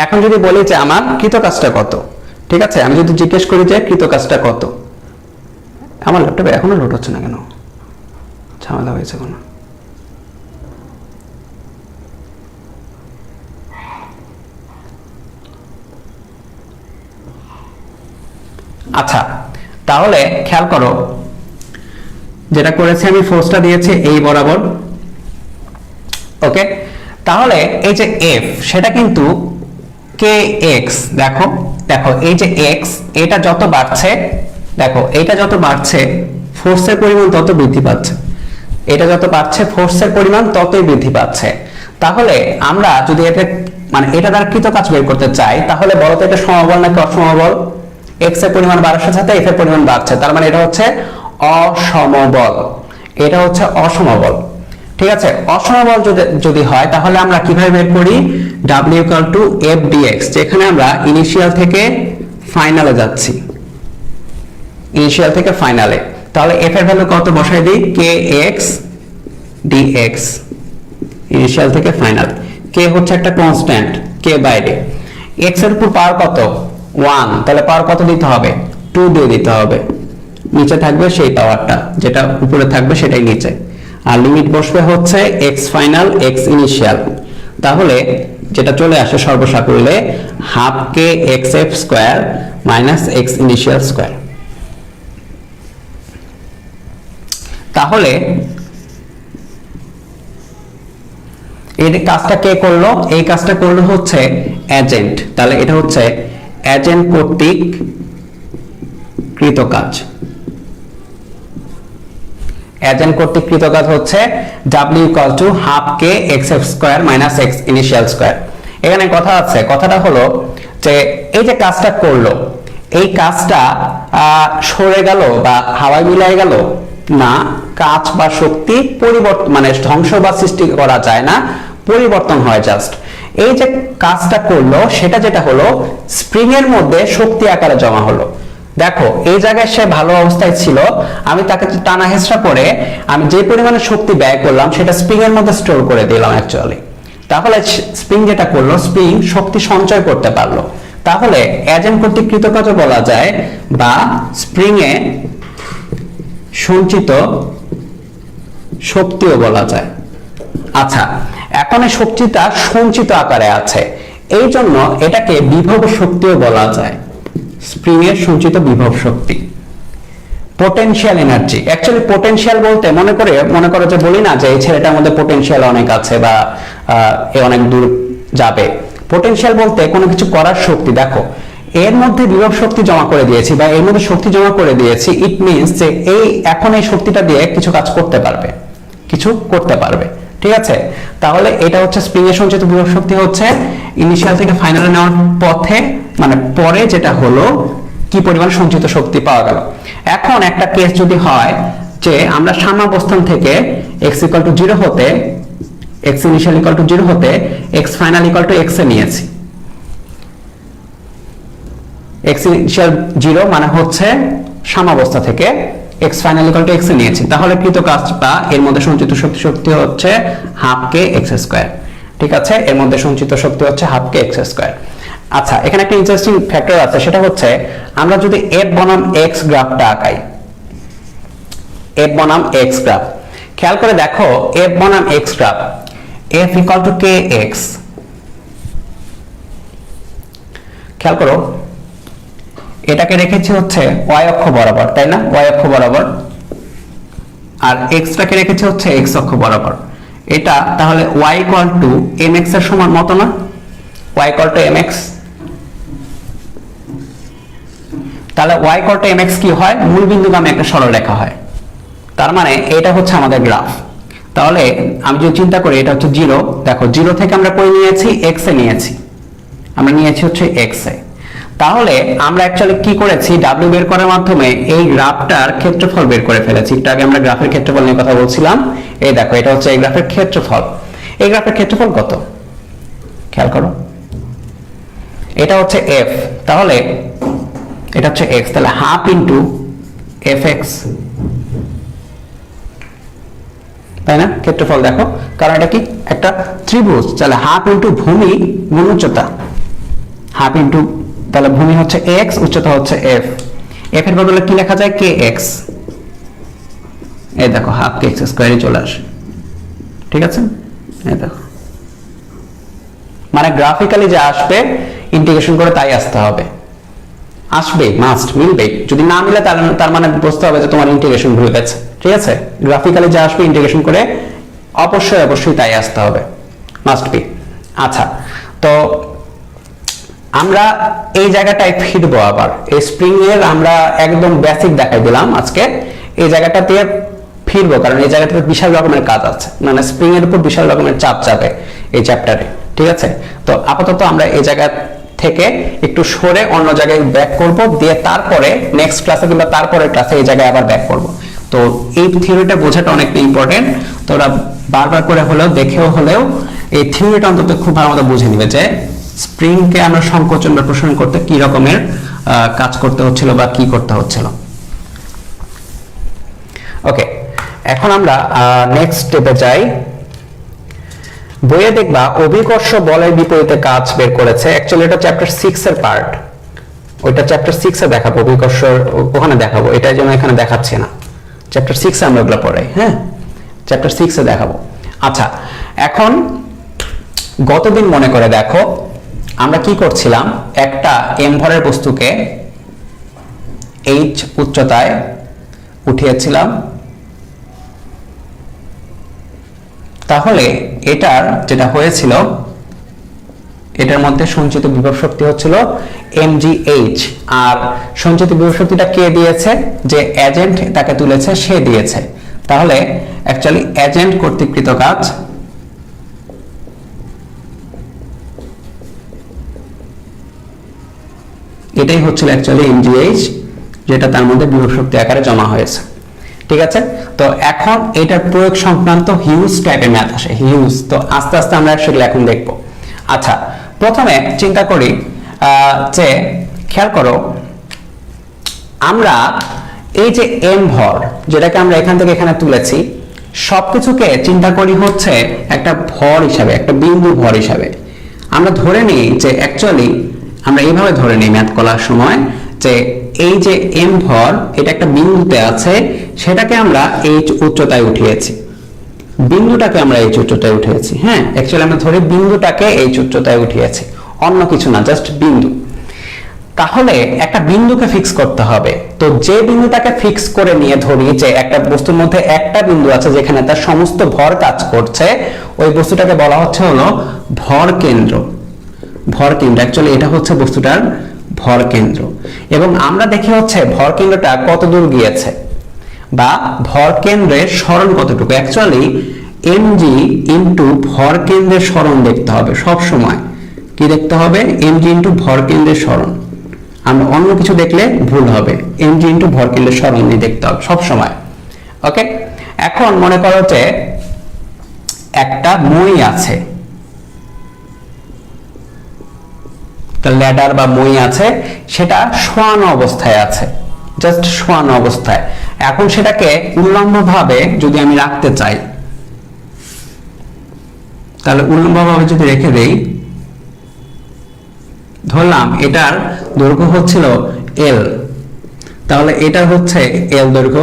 এখন যদি বলি যে আমার কৃত কাজটা কত, ঠিক আছে, আমি যদি জিজ্ঞেস করি যে কৃত কাজটা কত, আমার ল্যাপটপে এখনো লোড হচ্ছে না কেন, ঝামেলা হয়েছে কোনো? আচ্ছা, তাহলে খেয়াল করো, যেটা করেছি আমি ফোর্সটা দিয়েছি এই বরাবর, ওকে। তাহলে এই যে এফ সেটা কিন্তু কে এক্স, দেখো দেখো এই যে এক্স, এটা যত বাড়ছে, দেখো এটা যত বাড়ছে ফোর্সের পরিমাণ তত বৃদ্ধি পাচ্ছে, এটা যত বাড়ছে ফোর্সের পরিমাণ ততই বৃদ্ধি পাচ্ছে। তাহলে আমরা যদি এটা মানে এটা দ্বারা কৃত কাজ বের করতে চাই, তাহলে বলো তো এটা সমবল নাকি অসমবল? এক্স এর পরিমাণ বাড়ার সাথে এফ এর পরিমাণ বাড়ছে, তার মানে এটা হচ্ছে অসমবল, এটা হচ্ছে অসমবল, ঠিক আছে। অসমবল যদি হয় তাহলে আমরা কিভাবে বের করি? w equal to F dx, যেখানে আমরা ইনিশিয়াল থেকে ফাইনালে যাচ্ছি, ইনিশিয়াল থেকে ফাইনালে। তাহলে এফ এর ভ্যালু কত বসাই দিই? কে এক্স ডিএক্স, ইনিশিয়াল থেকে ফাইনাল। কে হচ্ছে একটা কনস্ট্যান্ট, কে বাইরে, এক্স এর উপর পাওয়ার কত? 1, তাহলে পাওয়ার কত দিতে হবে? 2 দিয়ে দিতে হবে। নিচে থাকবে সেই পাওয়ারটা, যেটা উপরে থাকবে সেটাই নিচে, আর লিমিট বসবে হচ্ছে এক্স ফাইনাল এক্স ইনিশিয়াল। তাহলে যেটা চলে আসে সর্বসাকুল্যে half K X F square minus X initial square. তাহলে এই কাজটা কে করলো? এই কাজটা করলো হচ্ছে এজেন্ট, তাহলে এটা হচ্ছে এজেন্ট কর্তৃক কৃত কাজ। এজেন্ট কর্তৃক কৃত কাজ হচ্ছে w equal to half K X F square minus X initial square. এখানে কথা আছে, কথাটা হলো যে এই যে কাজটা করলো, এই কাজটা সরে গেল বা হাওয়ায় মিলাই গেল না, কাজ বা শক্তি পরিবর্তন মানে ধ্বংস বা সৃষ্টি করা যায় না, পরিবর্তন হয় জাস্ট। এই যে কাজটা করলো সেটা যেটা হলো স্প্রিং এর মধ্যে শক্তি আকারে জমা হলো। দেখো এই জায়গায় সে ভালো অবস্থায় ছিল, আমি তাকে টানা হেঁচড়া করে আমি যে পরিমাণে শক্তি ব্যয় করলাম সেটা স্প্রিং এর মধ্যে স্টোর করে দিলাম অ্যাকচুয়ালি। তাহলে স্প্রিং যেটা করলো, স্প্রিং শক্তি সঞ্চয় করতে পারলো, তাহলে এজেন্ট কর্তৃক কৃতকার্য বলা যায় বা স্প্রিং এ সঞ্চিত শক্তিও বলা যায়। আচ্ছা, এখন এই শক্তিটা সঞ্চিত আকারে আছে, এই জন্য এটাকে বিভব শক্তিও বলা যায়। স্প্রিং এর সঞ্চিত বিভব শক্তি, পোটেনশিয়াল এনার্জি। অ্যাকচুয়ালি পোটেনশিয়াল বলতে মনে করো যে বলি না যে এই ছেলেটার মধ্যে পোটেনশিয়াল অনেক আছে বা এ অনেক দূর যাবে। পোটেনশিয়াল বলতে কোনো কিছু করার শক্তি। দেখো এর মধ্যে বিভব শক্তি জমা করে দিয়েছি বা এর মধ্যে শক্তি জমা করে দিয়েছি, ইট মিনস যে এখন এই শক্তিটা দিয়ে কিছু কাজ করতে পারবে, কিছু করতে পারবে। ঠিক আছে, তাহলে এটা হচ্ছে স্প্রিং এর সঞ্চিত বিভব শক্তি হচ্ছে ইনিশিয়াল থেকে ফাইনালে নেওয়ার পথে মানে পরে যেটা হলো কি পরিমাণ সঞ্চিত শক্তি পাওয়া গেল। এখন একটা কেস যদি হয় যে আমরা সাম্যাবস্থান থেকে x = 0 হতে x ইনিশিয়াল = 0 হতে x ফাইনাল = x এ নিয়েছি। x ইনিশিয়াল 0 মানে হচ্ছে সাম্যাবস্থা থেকে x ফাইনাল = x এ নিয়েছি, তাহলে কৃত কাজটা এর মধ্যে সঞ্চিত শক্তি হচ্ছে ½ k² ঠিক আছে, এর মধ্যে সঞ্চিত শক্তি হচ্ছে ½ k² আচ্ছা, এখানে একটা ইন্টারেস্টিং ফ্যাক্টর আছে, সেটা হচ্ছে আমরা যদি f বনাম x গ্রাফটা আঁকাই, f বনাম x গ্রাফ, খেয়াল করে দেখো f বনাম x গ্রাফ, f = kx, খেয়াল করো এটাকে রেখেছি হচ্ছে y অক্ষ বরাবর, তাই না, y অক্ষ বরাবর, আর x টাকে রেখেছি হচ্ছে x অক্ষ বরাবর। এটা তাহলে y = mx এর সমান মত না, y = mx, তাহলে y = mx কি হয়, মূল বিন্দুগামী একটা সরলরেখা হয়। তার মানে এটা হচ্ছে আমাদের গ্রাফ। তাহলে আমি যদি চিন্তা করি এটা হচ্ছে 0, দেখো 0 থেকে আমরা কই নিয়েছি, x এ নিয়েছি, আমরা নিয়েছি হচ্ছে x এ। তাহলে আমরা অ্যাকচুয়ালি কি করেছি, w বের করার মাধ্যমে এই গ্রাফটার ক্ষেত্রফল বের করে ফেলেছি। একটু আগে আমরা গ্রাফের ক্ষেত্রফল নিয়ে কথা বলছিলাম, এই দেখো এটা হচ্ছে এই গ্রাফের ক্ষেত্রফল। এই গ্রাফের ক্ষেত্রফল কত খেয়াল করো, এটা হচ্ছে f, তাহলে এটা হচ্ছে x, তাহলে ½ * fx, তাই না, ক্ষেত্রফল দেখো, কারণ এটা কি একটা ত্রিভুজ, তাহলে ½ * ভূমি গুণ উচ্চতা, ½ তাহলে ভূমি হচ্ছে x, উচ্চতা হচ্ছে f, f এর বদলে কি লেখা যায়, kx, এই দেখো ½ kx² চলে আসে। ঠিক আছে, এই দেখো মানে গ্রাফিক্যালি যা আসবে ইন্টিগ্রেশন করে তাই আসতে হবে, আসবে, মাস্ট, মিলবে, যদি না মিলে তার মানে বুঝতে হবে যে তোমার ইন্টিগ্রেশন ভুল গেছে। ঠিক আছে, গ্রাফিক্যালি যা আসবে ইন্টিগ্রেশন করে অবশ্যই তাই আসতে হবে, মাস্ট বি। আচ্ছা, তো আমরা এই জায়গাটায় ফিরবো আবার, এই স্প্রিং এর আমরা একদম বেসিক দেখাই দিলাম আজকে, এই জায়গাটাতে ফিরবো কারণ এই জায়গাটাতে বিশাল রকমের কাজ আছে, মানে স্প্রিং এর উপর বিশাল রকমের চাপ যাবে এই চ্যাপ্টারে। ঠিক আছে, তো আপাতত আমরা এই জায়গা থেকে একটু সরে অন্য জায়গায় ব্যাক করব, দিয়ে তারপরে নেক্সট ক্লাসে কিংবা তারপরের ক্লাসে এই জায়গায় আবার ব্যাক করব। তো এই থিওরিটা বোঝাটা অনেক ইম্পর্টেন্ট, তোমরা বারবার করে হলেও দেখেও হলেও এই থিওরিটা অন্তত খুব ভালো মতো বুঝে নিবে যে স্প্রিং কে আমরা সংকোচন বা প্রসারণ করতে কি রকমের কাজ করতে হচ্ছিল বা কি করতে হচ্ছিল। ওকে, এখন আমরা নেক্সট স্টেপে যাই। বইয়ে দেখবা অভিকর্ষ বলের বিপরীতে কাজ বের করেছে, অ্যাকচুয়ালি এটা চ্যাপ্টার 6 এর পার্ট, ওইটা চ্যাপ্টার 6 এ দেখাবো, অভিকর্ষ ওখানে দেখাবো, এটার জন্য এখানে দেখাচ্ছি না, চ্যাপ্টার 6 এ আমরা ওগুলো পড়াই, হ্যাঁ চ্যাপ্টার 6 এ দেখাবো। আচ্ছা, এখন গতদিন মনে করে দেখো আমরা কি করছিলাম, একটা m ভরের বস্তুকে h উচ্চতায় উঠিয়েছিলাম, তাহলে এটার যেটা হয়েছিল এটার মধ্যে সঞ্চিত বিভব শক্তি হচ্ছিল mgh, আর সঞ্চিত বিভব শক্তিটা কে দিয়েছে, যে এজেন্ট তাকে তুলেছে সে দিয়েছে। তাহলে অ্যাকচুয়ালি এজেন্ট কর্তৃক কৃত কাজ এটাই হচ্ছিল অ্যাকচুয়ালি mgh, যেটা তার মধ্যে বিভব শক্তি আকারে জমা হয়েছে। ঠিক আছে, তো এখন এটার প্রয়োগ সংক্রান্ত হিউজ টাইপের ম্যাথ আসে, হিউজ, তো আস্তে আস্তে আমরা সেগুলো এখন দেখব। আচ্ছা, প্রথমে চিন্তা করি যে খেয়াল করো আমরা এই যে m ভর যেটাকে আমরা এখান থেকে এখানে তুলেছি, সবকিছুকে চিন্তা করি হচ্ছে একটা ভর হিসাবে, একটা বিন্দু ভর হিসাবে। আমরা ধরে নিই যে অ্যাকচুয়ালি আমরা এইভাবে ধরে নিই ম্যাথ করার সময় যে এই যে m ভর এটা একটা বিন্দুতে আছে, সেটাকে আমরা h উচ্চতায় উঠিয়েছি, বিন্দুটাকে আমরা h উচ্চতায় উঠিয়েছি। হ্যাঁ, অ্যাকচুয়ালি আমরা ধরে বিন্দুটাকে h উচ্চতায় উঠিয়েছি, অন্য কিছু না, জাস্ট বিন্দু। তাহলে একটা বিন্দুকে ফিক্স করতে হবে। তো যে বিন্দুটাকে ফিক্স করে নিয়ে ধরি যে একটা বস্তুর মধ্যে একটা বিন্দু আছে যেখানে তার সমস্ত ভর কাজ করছে, ওই বস্তুটাকে বলা হচ্ছে হলো ভর কেন্দ্র। ভর কেন্দ্র অ্যাকচুয়ালি এটা হচ্ছে বস্তুটার ভর কেন্দ্র। এবং আমরা দেখি হচ্ছে ভর কেন্দ্রটা কত দূর গিয়েছে বা ভর কেন্দ্রের সরণ কতটুকু। অ্যাকচুয়ালি mg ইনটু ভর কেন্দ্রের সরণ দেখতে হবে সব সময়। কি দেখতে হবে? mg ইনটু ভর কেন্দ্রের সরণ। আমরা অন্য কিছু দেখলে ভুল হবে, mg ইনটু ভর কেন্দ্রের সরণ নিয়ে দেখতে হবে সব সময়। ওকে, এখন মনে করো যে একটা মই আছে, ল্যাডার বা মই আছে, সেটা শোয়ানো অবস্থায় আছে, জাস্ট শোয়ানো অবস্থায়। এখন সেটাকে উল্লম্বভাবে যদি আমি রাখতে চাই, তাহলে উল্লম্বভাবে যদি রেখে দেই, ধরলাম এটার দৈর্ঘ্য হচ্ছিল l, তাহলে এটা হচ্ছে l দৈর্ঘ্য,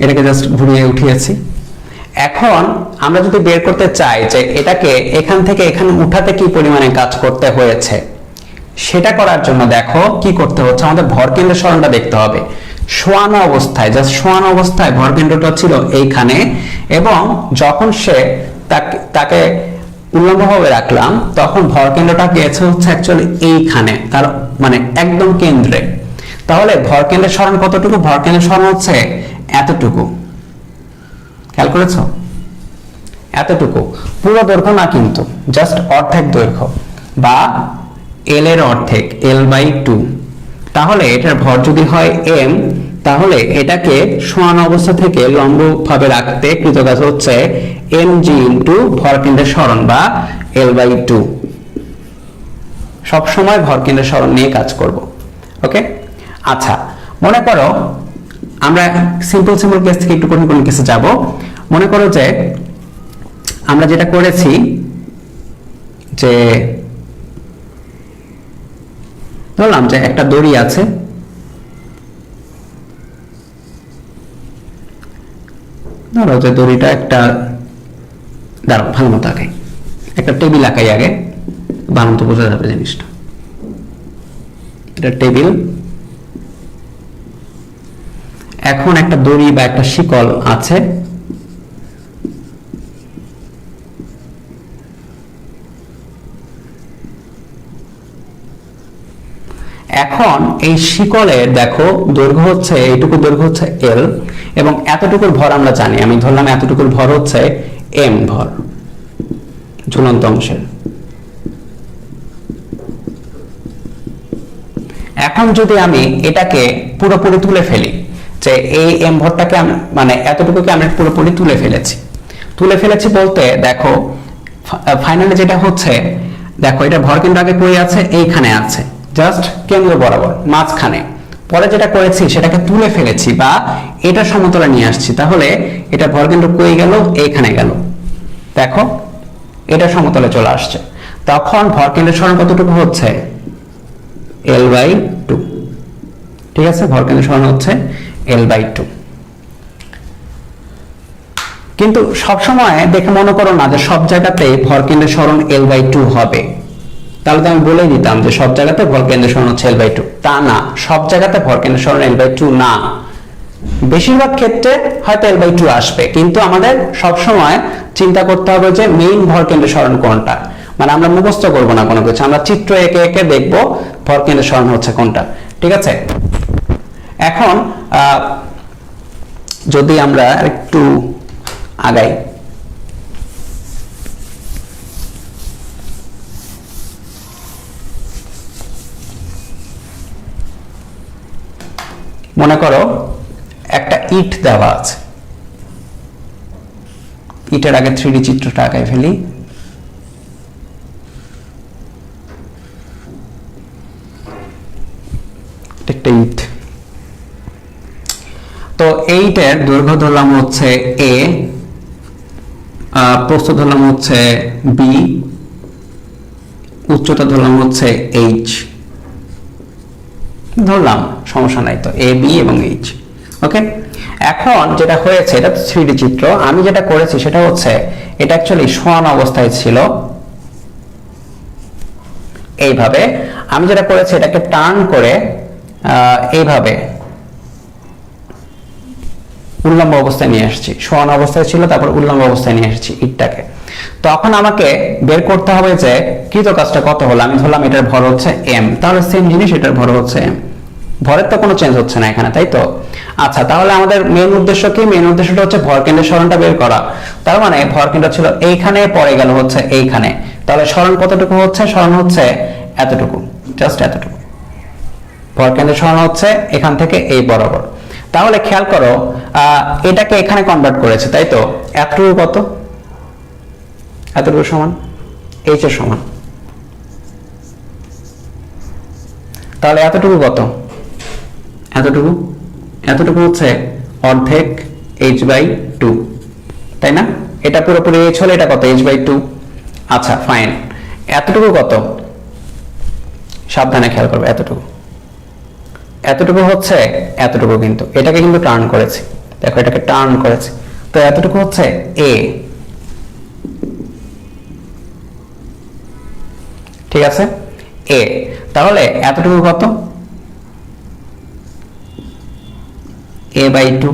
এটাকে জাস্ট ঘুরিয়ে উঠিয়েছি। এখন আমরা যদি বের করতে চাই যে এটাকে এখান থেকে এখানে উঠাতে কি পরিমাণে কাজ করতে হয়েছে, সেটা করার জন্য দেখো কি করতে হচ্ছে, আমাদের ভর কেন্দ্রের সরণটা দেখতে হবে। শোয়ানো অবস্থায়, জাস্ট শোয়ানো অবস্থায় ভর কেন্দ্রটা ছিল এইখানে, এবং যখন সে তাকে উল্লম্বভাবে রাখলাম তখন ভর কেন্দ্রটা গেছে হচ্ছে অ্যাকচুয়ালি এইখানে, তার মানে একদম কেন্দ্রে। তাহলে ভর কেন্দ্রের সরণ কতটুকু? ভর কেন্দ্রের সরণ হচ্ছে এতটুকু। খেয়াল করেছো? এতটুকু, পুরো দৈর্ঘ্য না কিন্তু, জাস্ট অর্ধেক দৈর্ঘ্য বা l এর অর্ধেক, l/2। তাহলে এটার ভর যদি হয় m, তাহলে এটাকে শোয়ানো অবস্থা থেকে লম্বভাবে রাখতে কৃতকাজ হচ্ছে mg ইনটু ভর কেন্দ্রের সরণ বা l/2। সব সময় ভর কেন্দ্রের সরণ নিয়ে কাজ করব। ওকে, আচ্ছা, মনে করো আমরা সিম্পল কেস থেকে একটু কঠিন কেসে যাব। মনে করো যে আমরা যেটা করেছি যে ধরলাম যে একটা দড়ি আছে, ধরো যে দড়িটা একটা, দাঁড়াও ভালো মতো আঁকাই, একটা টেবিল আঁকাই আগে, ভালো মতো বোঝা যাবে জিনিসটা। এটা টেবিল, এখন একটা দড়ি বা একটা শিকল আছে, এখন এই শিকলের দেখো দৈর্ঘ্য হচ্ছে এইটুকু, দৈর্ঘ্য হচ্ছে l, এবং এতটুকুর ভর আমরা জানি, আমি ধরলাম এতটুকুর ভর হচ্ছে m ভর ঝুলন্ত অংশের। এখন যদি আমি এটাকে পুরোপুরি তুলে ফেলি, যে এই m ভরটাকে মানে এতটুকুকে আমরা পুরোপুরি তুলে ফেলেছি বলতে দেখো ফাইনালি যেটা হচ্ছে, দেখো এটা ভর কেন্দ্র আগে কই আছে? এইখানে আছে, জাস্ট কেন্দ্র বরাবর মাঝখানে। পরে যেটা করেছি সেটাকে তুলে ফেলেছি বা এটা সমতলে নিয়ে আসছি, তাহলে এটা ভর কেন্দ্র কই গেল? এইখানে গেল। দেখো এটা সমতলে চলে আসছে, তখন ভর কেন্দ্রের সরণ কতটুকু হচ্ছে? l/2। ঠিক আছে, ভর কেন্দ্রের সরণ হচ্ছে l/2। কিন্তু সবসময় দেখে মনে করো না যে সব জায়গাতে ভর কেন্দ্রের সরণ l/2 হবে, তাহলে তো আমি বলেই দিতাম যে সব জায়গাতে ভর কেন্দ্রের সরণ হচ্ছে l/2। তা না, সব জায়গাতে ভর কেন্দ্রের সরণ l/2 না, বেশিরভাগ ক্ষেত্রে হয়তো l/2 আসবে, কিন্তু আমাদের সব সময় চিন্তা করতে হবে যে মেইন ভর কেন্দ্রের সরণ কোনটা। মানে আমরা মুখস্থ করব না কোনো কিছু, আমরা চিত্র এঁকে এঁকে দেখব ভর কেন্দ্রের সরণ হচ্ছে কোনটা। ঠিক আছে, এখন যদি আমরা একটু আগাই, মনে করো একটা ইট দেওয়া আছে, ইটের আগে 3D চিত্রটা আঁকাই ফেলি। একটা ইট, তো এইটার দৈর্ঘ্য ধরলাম হচ্ছে a, প্রস্থ ধরলাম হচ্ছে b, উচ্চতা ধরলাম হচ্ছে h, ধরলাম, সমস্যা নাই তো, এ বি এবং এইচ। ওকে, এখন যেটা হয়েছে এটা 3D চিত্র, আমি যেটা করেছি সেটা হচ্ছে এটা অ্যাকচুয়ালি সমান অবস্থায় ছিল এইভাবে। আমি যেটা করেছি এটাকে টার্ন করে এইভাবে উল্লম্ব অবস্থায় নিয়ে আসছি। সমান অবস্থায় ছিল, তারপর উল্লম্ব অবস্থায় নিয়ে আসছি ইটটাকে। তখন আমাকে বের করতে হবে যে কৃত কাজটা কত হলো। আমি ধরলাম এটার ভর হচ্ছে m, তাহলে সেম জিনিস এটার ভর হচ্ছে m। ভরের তো কোনো চেঞ্জ হচ্ছে না এখানে, তাই তো? আচ্ছা, তাহলে আমাদের মেইন উদ্দেশ্য কি? মেইন উদ্দেশ্যটা হচ্ছে ভরকেন্দ্রের সরণটা বের করা। তার মানে ভরকেন্দ্র ছিল এইখানে, পরে গেল হচ্ছে এইখানে, তাহলে সরণ কতটুকু হচ্ছে? সরণ হচ্ছে এতটুকু, জাস্ট এতটুকু। ভরকেন্দ্রের সরণ হচ্ছে এখান থেকে এই বরাবর। তাহলে খেয়াল করো এটাকে এখানে কনভার্ট করেছে, তাই তো? এতটুকু কত? এতটুকু সমান h এর সমান। তাহলে এতটুকু কত? এতটুকু, এতটুকু হচ্ছে অর্ধেক h/2, তাই না? এটা পুরোপুরি h হলে এটা কত? h/2। আচ্ছা ফাইন, এতটুকু কত? সাবধানে খেয়াল করবে, এতটুকু, এতটুকু হচ্ছে এতটুকু, কিন্তু এটাকে কিন্তু টার্ন করেছি, দেখো এটাকে টার্ন করেছি, তো এতটুকু হচ্ছে a। ঠিক আছে, a। তাহলে এতটুকু কত? a/2।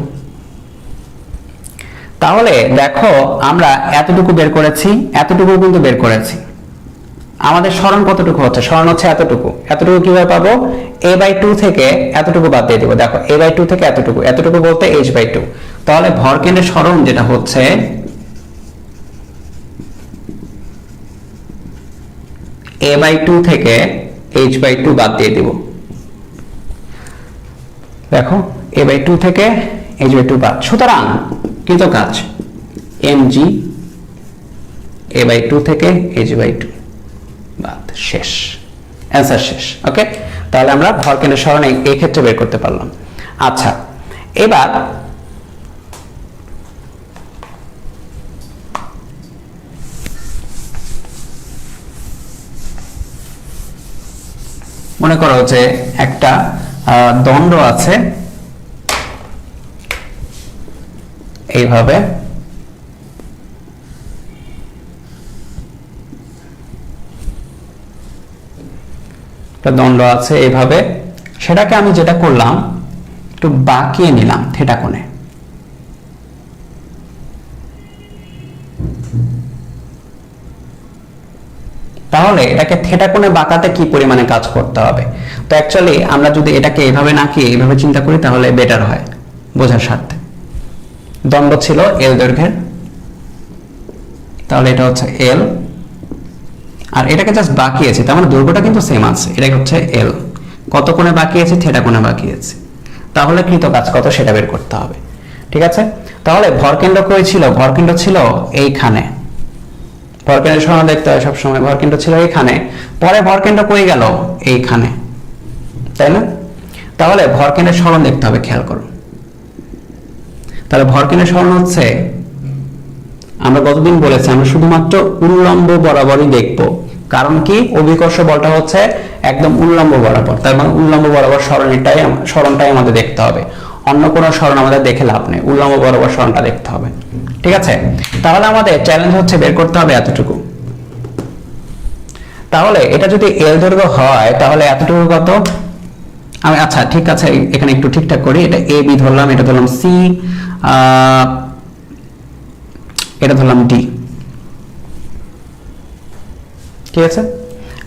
তাহলে দেখো আমরা এতটুকু বের করেছি, এতটুকু কিন্তু বের করেছি। আমাদের সরণ কতটুকু হচ্ছে? সরণ হচ্ছে এতটুকু। এতটুকু কিভাবে পাবো? a/2 থেকে এতটুকু বাদ দিয়ে দিব। দেখো a/2 থেকে এতটুকু, এতটুকু বলতে h/2। তাহলে ভরকেন্দ্রের সরণ যেটা হচ্ছে a/2 থেকে h/2 বাদ দিয়ে দিব। দেখো a/2 থেকে h/2 বাদ, সুতরাং কৃত কাজ mg a/2 থেকে h/2 বাদ, শেষ, অ্যান্সার শেষ। ওকে, তাহলে আমরা ভরকেন্দ্রের সরণ এই ক্ষেত্রে বের করতে পারলাম। আচ্ছা, এবার মনে করো যে একটা দণ্ড আছে এইভাবে, একটা দণ্ড আছে এইভাবে, সেটাকে আমি যেটা করলাম একটু বাঁকিয়ে নিলাম থিটা কোণে। তাহলে এটাকে থিটা কোণে বাঁকাতে কি পরিমাণে কাজ করতে হবে? তো অ্যাকচুয়ালি আমরা যদি এটাকে এইভাবে না কি এইভাবে চিন্তা করি তাহলে বেটার হয় বোঝার স্বার্থে। দণ্ড ছিল এল দৈর্ঘ্যের, তাহলে এটা হচ্ছে এল, আর এটাকে জাস্ট বাঁকিয়েছি, তার মানে দৈর্ঘ্যটা কিন্তু সেম আছে। এটা হচ্ছে এল, কত কোণে বাঁকিয়েছি? থিটা কোণে বাঁকিয়েছি। তাহলে কৃত কাজ কত সেটা বের করতে হবে। ঠিক আছে, তাহলে ভরকেন্দ্র কই ছিল? ভরকেন্দ্র ছিল এইখানে। ভরকেন্দ্রের সরণ দেখতে হয় সবসময়, ভরকেন্দ্র ছিল এইখানে, পরে ভরকেন্দ্র কই গেল? এইখানে, তাই না? তাহলে ভরকেন্দ্রের সরণ দেখতে হবে, খেয়াল করো। তাহলে ভরকেন্দ্রের সরণ হচ্ছে, আমরা গতদিন বলেছি আমরা শুধুমাত্র উল্লম্ব বরাবরই দেখব, কারণ কি অভিকর্ষ বলটা হচ্ছে একদম উল্লম্ব বরাবর, তার মানে উল্লম্ব বরাবর সরণটাই আমাদের দেখতে হবে। অন্য কোনো সরণ আমাদের দেখে লাভ নেই, উল্লম্ব বরাবর সরণটা দেখতে হবে। ঠিক আছে, তাহলে আমাদের চ্যালেঞ্জ হচ্ছে বের করতে হবে এতটুকু। তাহলে এটা যদি এল দৈর্ঘ্য হয় তাহলে এতটুকু কত? আমি আচ্ছা ঠিক আছে এখানে একটু ঠিকঠাক করি, এটা এ বি ধরলাম, এটা ধরলাম সি, এটা ধরলাম ডি। ঠিক আছে,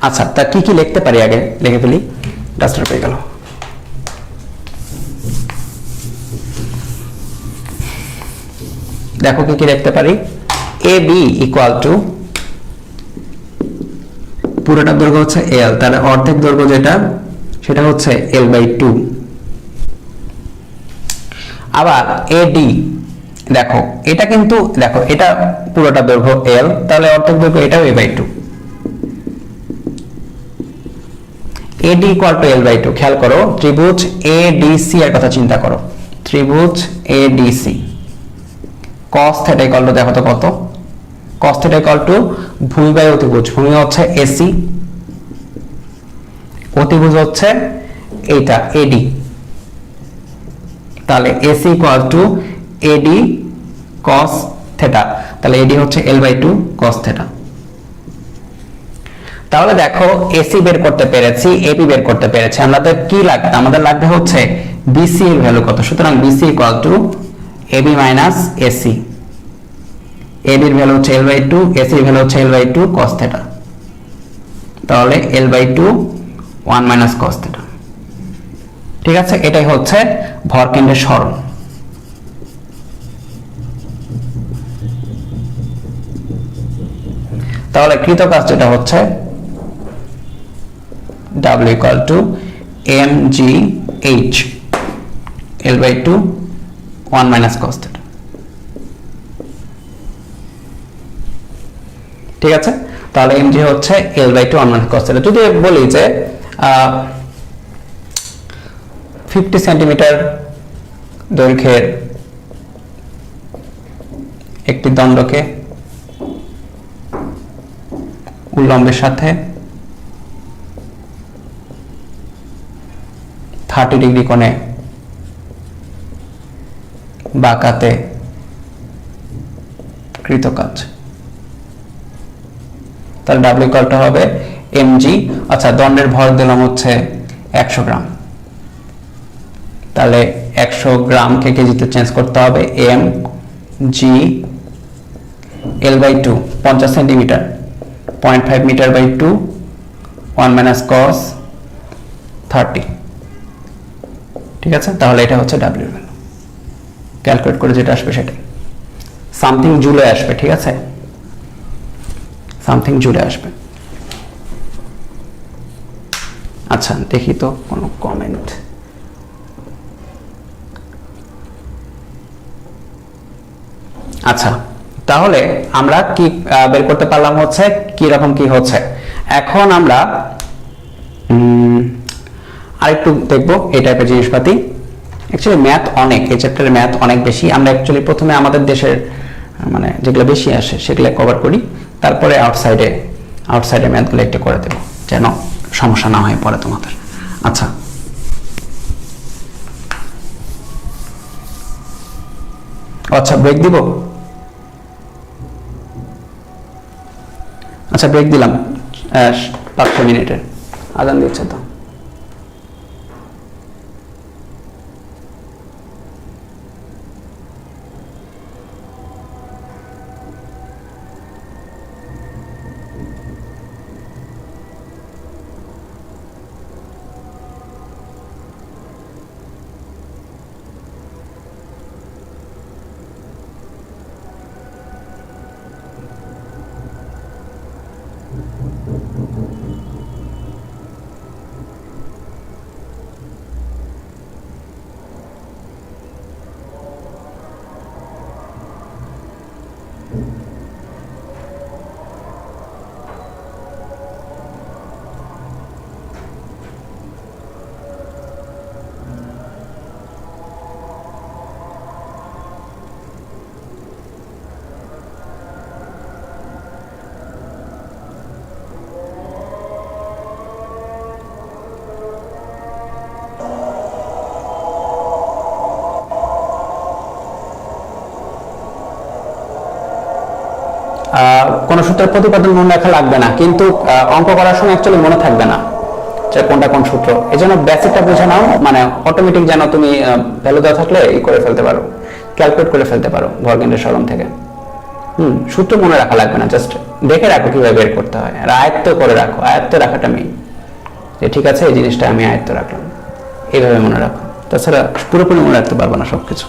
আচ্ছা তা কি কি লিখতে পারি আগে লিখে ফেলি, ডাস্টার পেয়ে গেল। দেখো কি কি লিখতে পারি, এ বি ইকুয়াল টু পুরোটা দৈর্ঘ্য হচ্ছে এল, তাহলে অর্ধেক দৈর্ঘ্য যেটা সেটা হচ্ছে l/2। আবার এডি দেখো এটা কিন্তু দেখো এটা পুরোটা দৈর্ঘ্য l, তাহলে অর্ধেক দৈর্ঘ্য এটাও a/2। AD equal to l/2। খেয়াল করো ত্রিভুজ ADC এর কথা চিন্তা করো, ত্রিভুজ ADC cos θ ইকুয়াল টু দেখো তো কত? cos θ ইকুয়াল টু ভূমি অতিভুজ, ভূমি হচ্ছে AC, অতিভুজ হচ্ছে এইটা এডি, তাহলে AC equal to AD cos theta, তাহলে এডি হচ্ছে L/2 কস থেটা। তাহলে দেখো এসি বের করতে পেরেছি, এপি বের করতে পেরেছি, আমাদের কি লাগবে, আমাদের লাগবে হচ্ছে বিসি এর ভ্যালু কত। সুতরাং BC equal to AB minus AC, AB এর ভ্যালু হচ্ছে L/2, এসি এর ভ্যালু হচ্ছে L/2 cos থিটা, তাহলে L/2 1 মাইনাস cos থিটা। ঠিক আছে, এটাই হচ্ছে ভরকেন্দ্রের সরণ। তাহলে কৃতকাজ যেটা হচ্ছে W equal to mgh L/2 1 minus cos theta। ঠিক আছে, তাহলে mg হচ্ছে L/2 1 minus cos theta। যদি বলি যে 50 সেন্টিমিটার দৈর্ঘ্যের একটি দণ্ডকে উল্লম্বের সাথে 30 ডিগ্রি কোণে বাঁকাতে কৃতকাজ, তাহলে ডাব্লিউ ইকুয়ালটা হবে mg। আচ্ছা, দণ্ডের ভর দিলাম হচ্ছে 100 গ্রাম, তাহলে 100 গ্রামকে কেজিতে চেঞ্জ করতে হবে mg L/2 50 centimetre 0.5 metre by 2 1 minus cos 30। ঠিক আছে, তাহলে এটা হচ্ছে ডাব্লিউ ভ্যালু, ক্যালকুলেট করে যেটা আসবে সেটাই, সামথিং জুলে আসবে। ঠিক আছে, সামথিং জুলে আসবে। আচ্ছা, দেখি তো কোনো কমেন্ট। আচ্ছা, তাহলে আমরা কি বের করতে পারলাম হচ্ছে কি রকম কি হচ্ছে। এখন আমরা আরেকটু দেখবো এই টাইপের জিনিসপাতি। অ্যাকচুয়ালি ম্যাথ অনেক, এই চ্যাপ্টারে ম্যাথ অনেক বেশি। আমরা অ্যাকচুয়ালি প্রথমে আমাদের দেশের মানে যেগুলো বেশি আসে সেগুলো কভার করি, তারপরে আউটসাইডে ম্যাথগুলো একটু করে দেবো যেন সমস্যা না হয় পরে তোমাদের। আচ্ছা, আচ্ছা ব্রেক দিব। আচ্ছা, ব্রেক দিলাম 5 মিনিটের, আজান দিচ্ছে তো। কোন সূত্রের প্রতিপাদন মনে রাখা লাগবে না, কিন্তু অঙ্ক করার সময় অ্যাকচুয়ালি মনে থাকবে না যে কোনটা কোন সূত্র। এই জন্য বেসিকটা বুঝে নাও, মানে অটোমেটিক যেন তুমি ভ্যালু দেওয়া থাকলে করে ফেলতে পারো, ক্যালকুলেট করে ফেলতে পারো ভরকেন্দ্রের সরণ থেকে। সূত্র মনে রাখা লাগবে না, জাস্ট দেখে রাখো কিভাবে বের করতে হয়, আর আয়ত্ত করে রাখো। আয়ত্ত রাখাটা মেইন, যে ঠিক আছে এই জিনিসটা আমি আয়ত্ত রাখলাম, এইভাবে মনে রাখো। তাছাড়া পুরোপুরি মনে রাখতে পারবো না সবকিছু।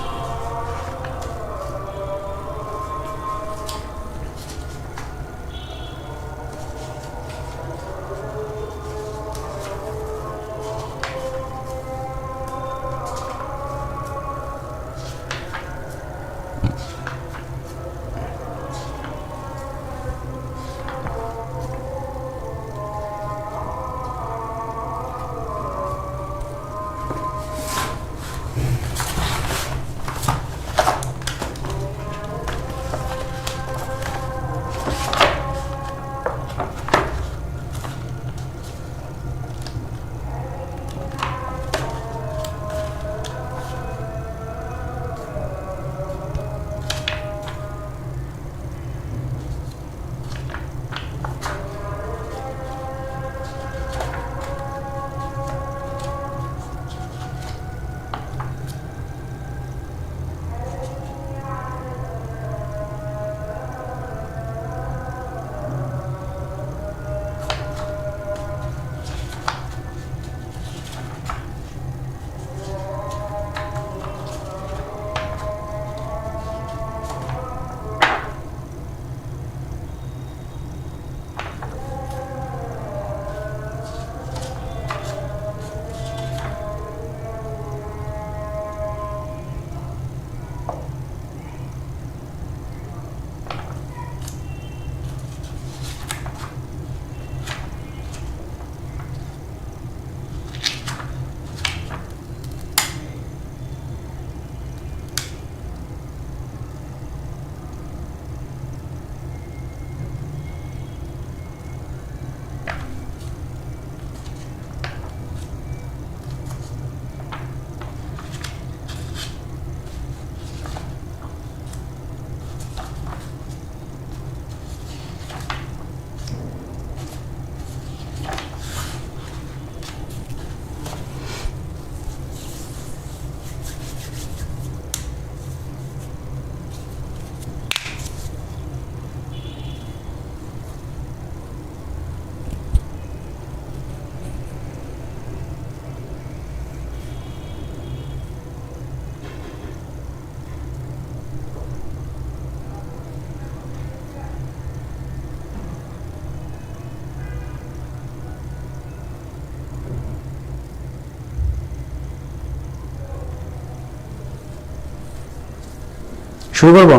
শুরু করব।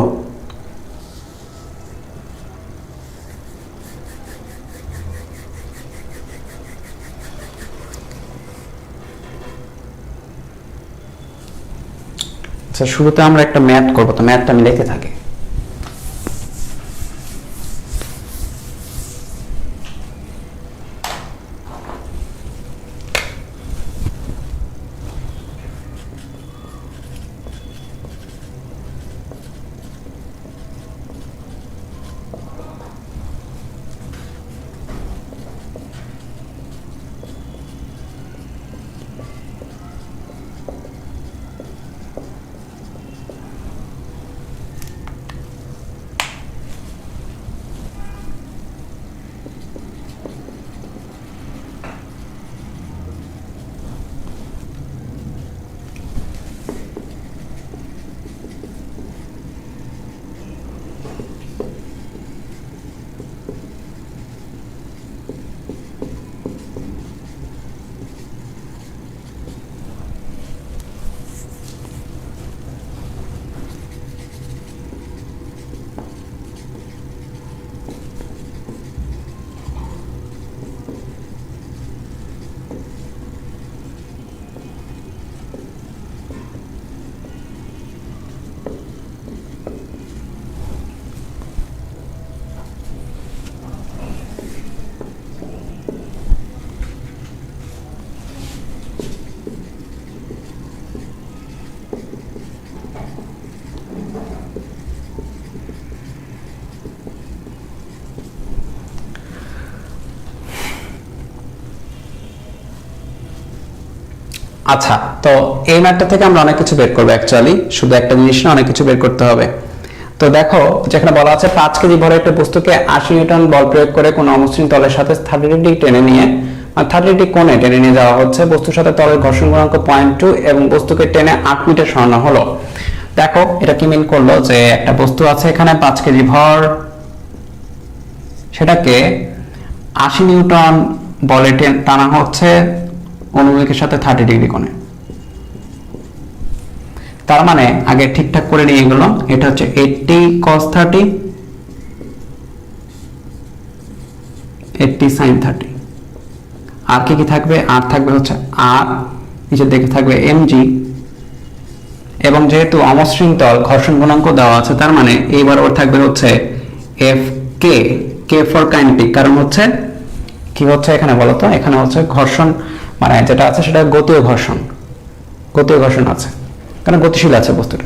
আচ্ছা, শুরুতে আমরা একটা ম্যাথ করব, তো ম্যাথটা আমি লিখে থাকি। আচ্ছা, তো এই ম্যাথটা থেকে আমরা অনেক কিছু বের করবো। অ্যাকচুয়ালি শুধু একটা জিনিস না, অনেক কিছু বের করতে হবে। তো দেখো, যেখানে বলা আছে 5 কেজি ভরের একটা বস্তুকে 80 নিউটন বল প্রয়োগ করে কোনো অমসৃণ তলের সাথে 30 ডিগ্রি টেনে নিয়ে 30 ডিগ্রি কোণে টেনে নিয়ে যাওয়া হচ্ছে। বস্তুর সাথে তলের ঘর্ষণ গুণাঙ্ক 0.2 এবং বস্তুকে টেনে 8 মিটার সরানো হলো। দেখো এটা কি মিন করলো, যে একটা বস্তু আছে এখানে 5 কেজি ভর, সেটাকে 80 নিউটন বলে টানা হচ্ছে অনুভূমিকের সাথে 30 ডিগ্রি কোণে। তার মানে আগে ঠিকঠাক করে নিয়ে গেল, এটা হচ্ছে 80 cos 30, 80 sin 30। আর কি কি থাকবে? আর থাকবে হচ্ছে আর, নিচের দিকে থাকবে mg, এবং যেহেতু অমসৃণ তল ঘর্ষণ গুণাঙ্ক দেওয়া আছে, তার মানে এই বরাবর থাকবে হচ্ছে fk, k ফর কাইনেটিক। কারণ হচ্ছে কি হচ্ছে এখানে বলো তো, এখানে হচ্ছে ঘর্ষণ মানে যেটা আছে সেটা গতীয় ঘর্ষণ, গতীয় ঘর্ষণ আছে কারণ গতিশীল আছে বস্তুটা।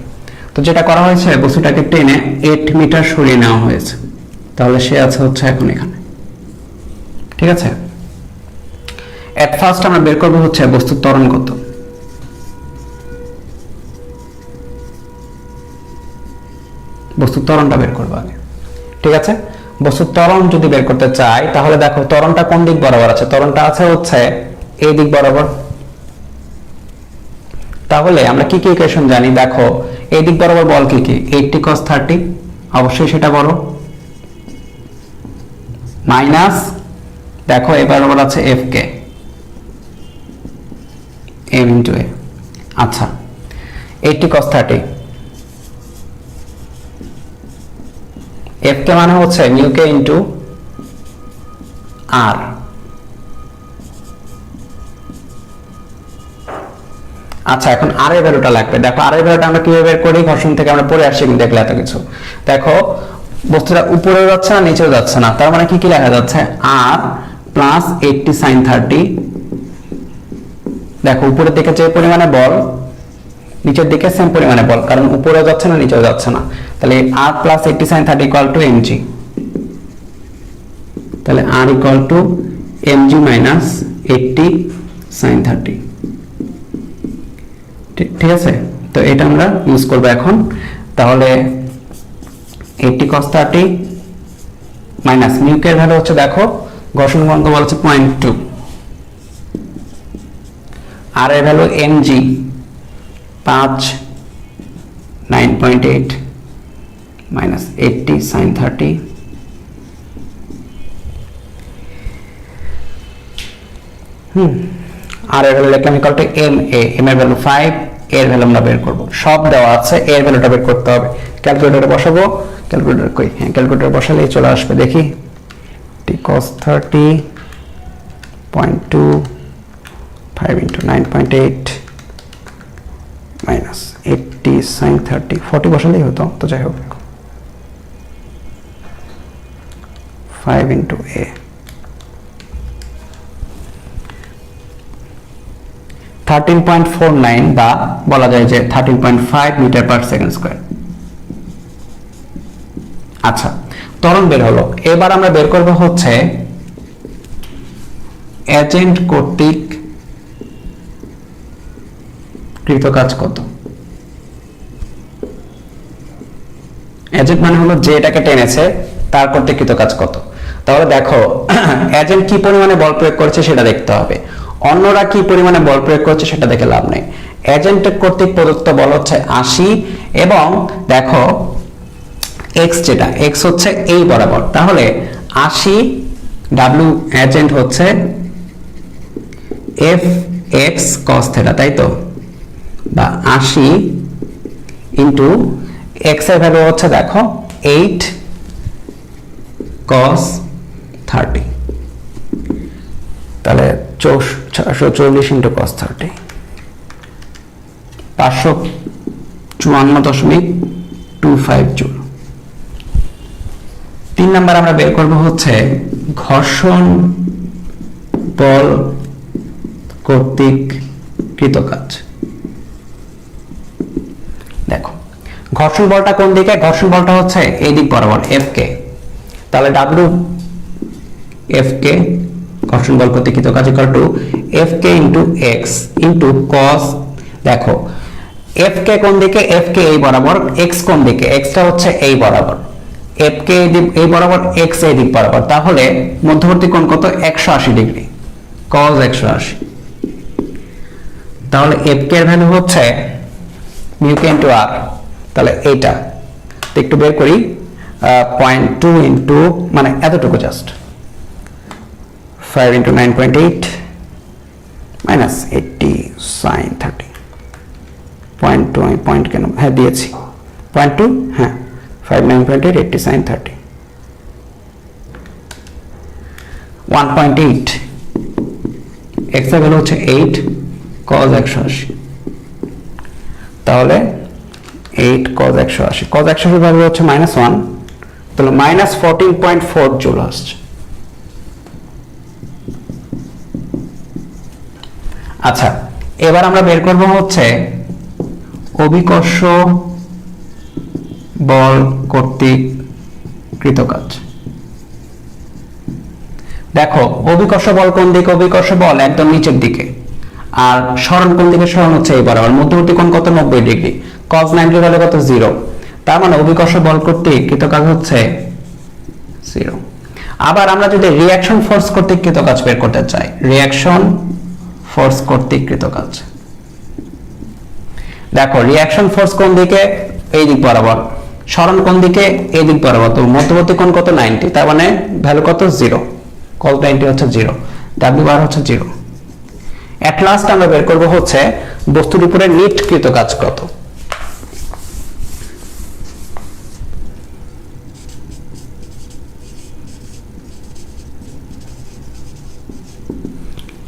তো যেটা করা হয়েছে, বস্তুটাকে টেনে 8 মিটার সরিয়ে নেওয়া হয়েছে, তাহলে সে আছে হচ্ছে এখন এখানে। ঠিক আছে, এট ফার্স্ট আমরা বের করবো হচ্ছে বস্তুর ত্বরণ কত। বস্তুর ত্বরণটা বের করবো আগে। ঠিক আছে, বস্তুর ত্বরণ যদি বের করতে চাই, তাহলে দেখো ত্বরণটা কোন দিক বরাবর আছে? ত্বরণটা আছে হচ্ছে এই দিক বরাবর। তাহলে আমরা কি কি ইকুয়েশন জানি? দেখো এই দিক বরাবর বল কি কি? 80 cos 30, অবশ্যই সেটা বড়, মাইনাস দেখো এই বরাবর আছে fk, m into a। আচ্ছা, 80 cos 30, fk মানে হচ্ছে μk into r। আচ্ছা, এখন আর এর ভ্যালুটা লাগবে। দেখো আর এর ভ্যালুটা আমরা কিভাবে বের করি? ঘর্ষণ থেকে আমরা পড়ে আসছি কিন্তু দেখলে এত কিছু। দেখো বস্তুটা উপরে যাচ্ছে না, নিচেও যাচ্ছে না, তার মানে কি কি লেখা যাচ্ছে? r plus 80 sin 30। দেখো উপরের দিকে যে পরিমাণে বল, নিচের দিকে সেম পরিমাণে বল, কারণ উপরেও যাচ্ছে না নিচেও যাচ্ছে না। তাহলে r plus 80 sin 30 equal to mg। তাহলে r equal to mg minus 80 sin 30। ঠিক আছে, তো এটা আমরা ইউজ করব এখন। তাহলে 80 cos 30 মাইনাস μk এর ভ্যালু হচ্ছে, দেখো ঘর্ষণ গুণাঙ্ক বলা হচ্ছে 0.2, আর এর ভ্যালু mg 5, 9.8 মাইনাস 80 sin 30। আর এর ভ্যালু লিখলাম ইকুয়াল টু ma, m এর ভ্যালু 5, এর ভ্যালু আমরা বের করব। সব দেওয়া আছে, এর ভ্যালুটা বের করতে হবে। ক্যালকুলেটরে বসাবো, ক্যালকুলেটর কই, হ্যাঁ ক্যালকুলেটর বসালেই চলে আসবে, দেখি t cos 30.2 5 into 9.8 minus 80 sin 30, 40 বসালেই হতো, তো যাই হোক 5 into a 13.49 বা বলা যায় যে 13.5 মিটার পার সেকেন্ড স্কয়ার। আচ্ছা, ত্বরণ বের হলো। এবার আমরা বের করব হচ্ছে এজেন্ট কর্তৃক কৃত কাজ কত। এজেন্ট মানে হলো যে এটাকে টেনেছে তার কর্তৃক কৃত কাজ কত। তাহলে দেখো এজেন্ট কি পরিমাণে বল প্রয়োগ করেছে সেটা দেখতে হবে, অন্যরা কি পরিমাণে বল প্রয়োগ করছে সেটা দেখে লাভ নেই। এজেন্টের কর্তৃক প্রদত্ত বল হচ্ছে 80 এবং দেখো x যেটা x হচ্ছে এই বরাবর, তাহলে 80 w এজেন্ট হচ্ছে f x cos θ, তাই তো, বা 80 ইনটু x এর ভ্যালু হচ্ছে দেখো 8 cos 30, তাহলে 640 ইনটু cos 30 554.25 জুল। 3 নাম্বার আমরা বের করব হচ্ছে ঘর্ষণ বল কর্তৃক কৃত কাজ। দেখো ঘর্ষণ বলটা কোন দিকে, ঘর্ষণ বলটা হচ্ছে এই দিক বরাবর F কে, তাহলে W F কে ঘর্ষণ বল কর্তৃক কৃত কাজ equal to F K into x into cos, দেখো F কে কোন দিকে, F কে এই বরাবর, x কোন দিকে, x টা হচ্ছে এই বরাবর, F কে এই বরাবর, x এই দিক বরাবর, তাহলে মধ্যবর্তী কোণ কত 180 ডিগ্রি, cos 180। তাহলে F কে এর ভ্যালু হচ্ছে মিউ কে ইনটু r, তাহলে এইটা একটু বের করি 0.2 ইনটু মানে এতটুকু জাস্ট 5 into 9.8 minus 80 sin 30, 0.2 আমি পয়েন্ট কেন হ্যাঁ দিয়েছি 0.2, হ্যাঁ 5 9.8 80 sin 30 1.8, x এর ভ্যালু হচ্ছে 8 cos 180, তাহলে 8 cos 180, cos 180 এর ভ্যালু হচ্ছে -1, তাহলে -14.4 জুল আসছে। আচ্ছা, এবার আমরা বের করব হচ্ছে অভিকর্ষ বল কর্তৃক কৃত কাজ। দেখো অভিকর্ষ বল কোন দিকে, অভিকর্ষ বল একদম নিচের দিকে, আর সরণ কোন দিকে, সরণ হচ্ছে এই বরাবর, মধ্যবর্তী কোণ কত 90 ডিগ্রি, cos 90 ভ্যালু কত 0, তার মানে অভিকর্ষ বল কর্তৃক কৃত কাজ হচ্ছে 0। আবার আমরা যদি রিঅ্যাকশন ফোর্স কর্তৃক কৃত কাজ বের করতে চাই, রিঅ্যাকশন ফোর্স কর্তৃক কৃত কাজ, দেখো রিঅ্যাকশন ফোর্স কোন দিকে, এই দিক বরাবর, সরণ কোন দিকে, এই দিক বরাবর, তো মধ্যবর্তী কোণ কত 90, তার মানে ভ্যালু কত 0, cos 90 হচ্ছে 0, w বার হচ্ছে 0। এট লাস্ট আমরা বের করব হচ্ছে বস্তুর উপরে নিট কৃত কাজ কত।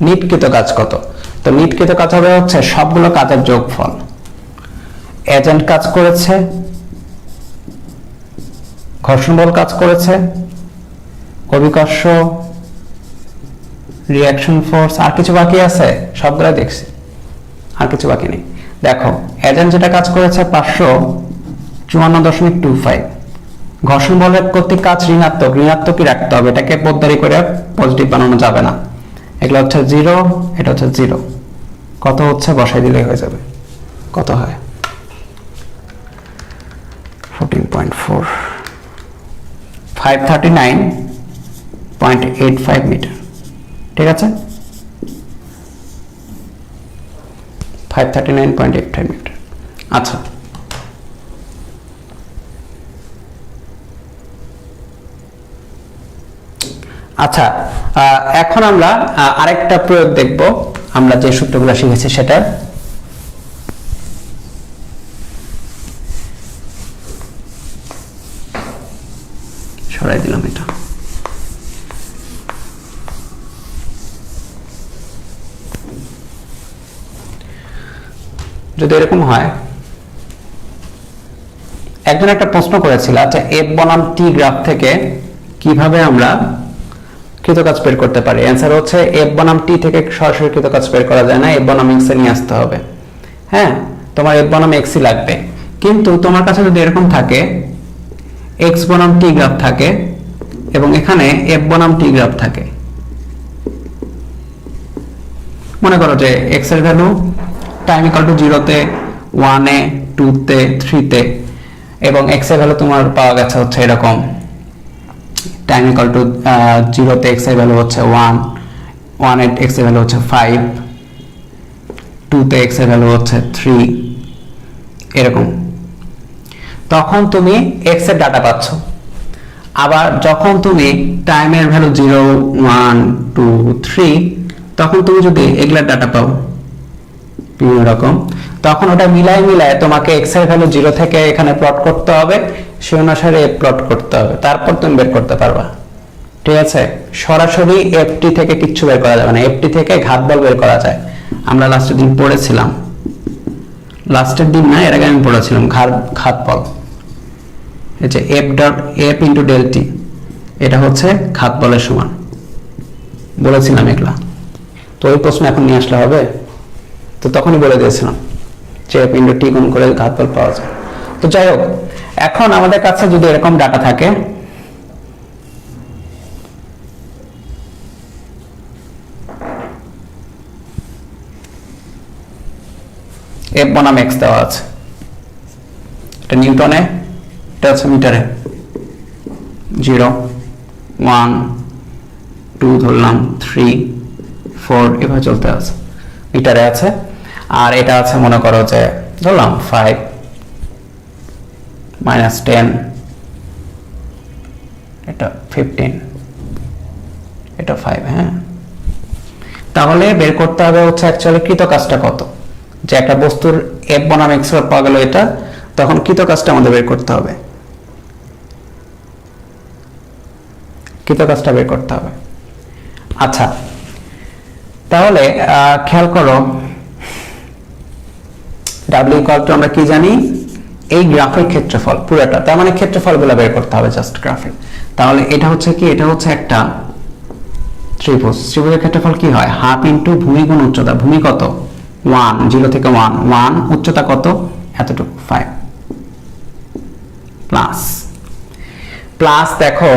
নিটকৃত কাজ কত, তো নিটকৃত কাজ হবে হচ্ছে সবগুলো কাজের যোগফল। এজেন্ট কাজ করেছে, ঘর্ষণ বল কাজ করেছে, অভিকর্ষ, রিঅ্যাকশন ফোর্স, আর কিছু বাকি আছে, সবগুলো দেখছি, আর কিছু বাকি নেই। দেখো এজেন্ট যেটা কাজ করেছে 554.25, ঘর্ষণ বলের কর্তৃক কাজ ঋণাত্মক, ঋণাত্মকই রাখতে হবে, এটাকে পোদ্দারি করে পজিটিভ বানানো যাবে না, এগুলো হচ্ছে 0, এটা হচ্ছে 0, কত হচ্ছে বসাই দিলেই হয়ে যাবে, কত হয় 14.4 539.85 মিটার, ঠিক আছে 539.85 মিটার। আচ্ছা আচ্ছা এখন আমরা আরেকটা প্রয়োগ দেখব, আমরা যে সূত্রগুলো শিখেছি সেটা। সরাই দিলাম এটা। যদি এরকম হয়, একজন একটা প্রশ্ন করেছিল, আচ্ছা এফ বনাম টি গ্রাফ থেকে কিভাবে আমরা কৃতকাজ বের করতে পারি? অ্যান্সার হচ্ছে এফ বনাম টি থেকে সরাসরি কৃতকাজ বের করা যায় না, এফ বনাম এক্স এ নিয়ে আসতে হবে। হ্যাঁ, তোমার এফ বনাম এক্স ই লাগবে, কিন্তু তোমার কাছে যদি এরকম থাকে এক্স বনাম টি গ্রাফ থাকে এবং এখানে এফ বনাম টি গ্রাফ থাকে, মনে করো যে এক্স এর ভ্যালু টাইম ইকুয়াল টু 0 তে, 1 এ, 2 তে, 3 তে, এবং এক্স এর ভ্যালু তোমার পাওয়া গেছে হচ্ছে এরকম টাইম ইকুয়াল টু 0 তে এক্স এর ভ্যালু হচ্ছে 1, 1 এ এক্স এর ভ্যালু হচ্ছে 5, 2 তে এক্স এর ভ্যালু হচ্ছে 3, এরকম। তখন তুমি এক্স এর ডাটা পাচ্ছ। আবার যখন তুমি টাইমের ভ্যালু 0, 1, 2, 3, তখন তুমি যদি এগুলার ডাটা পাও বিভিন্ন রকম, তখন ওটা মিলায় তোমাকে এক্স এর ভ্যালু 0 থেকে এখানে প্লট করতে হবে, সে অনুসারে এফ প্লট করতে হবে, তারপর তুমি বের করতে পারবা। ঠিক আছে, সরাসরি এফটি থেকে কিচ্ছু বের করা যাবে না, এফটি থেকে ঘাতবল বের করা যায়। আমরা লাস্টের দিন পড়েছিলাম, লাস্টের দিন না এর আগে আমি পড়েছিলাম ঘাতবল, এই যে F dot F into del t, এটা হচ্ছে ঘাতবলের সমান বলেছিলাম এগুলা। তো ওই প্রশ্ন এখন নিয়ে আসলে হবে? তো তখনই বলে দিয়েছিলাম যে এফ ইন্টু টি গুণ করে ঘাতবল পাওয়া যায়। তো যাই হোক, এখন আমাদের কাছে যদি এরকম ডাটা থাকে, এফ বনাম এক্স দেওয়া আছে, এটা নিউটনে, এটা হচ্ছে মিটারে, 0, 1, 2 ধরলাম, 3, 4 এভাবে চলতে আছে, মিটারে আছে। আর এটা আছে মনে করো যে ধরলাম 5, -10, এটা 15, এটা 5। হ্যাঁ, তাহলে বের করতে হবে হচ্ছে অ্যাকচুয়ালি কৃতকাজটা কত, যে একটা বস্তুর এফ বনাম এক্স পাওয়া গেল এটা, তখন কৃতকাজটা আমাদের বের করতে হবে, কৃতকাজটা বের করতে হবে। আচ্ছা, তাহলে খেয়াল করো ডাব্লিউ ইকুয়াল টু আমরা কি জানি, এই গ্রাফের ক্ষেত্রফল পুরোটা, তার মানে ক্ষেত্রফলগুলো বের করতে হবে জাস্ট গ্রাফের। তাহলে এটা হচ্ছে কি, এটা হচ্ছে একটা ত্রিভুজ, ত্রিভুজের ক্ষেত্রফল কি হয়, হাফ ইন্টু ভূমি গুণ উচ্চতা। ভূমি কত? 1, 0 থেকে 1, 1, উচ্চতা কত? এতটুকু 5, প্লাস দেখো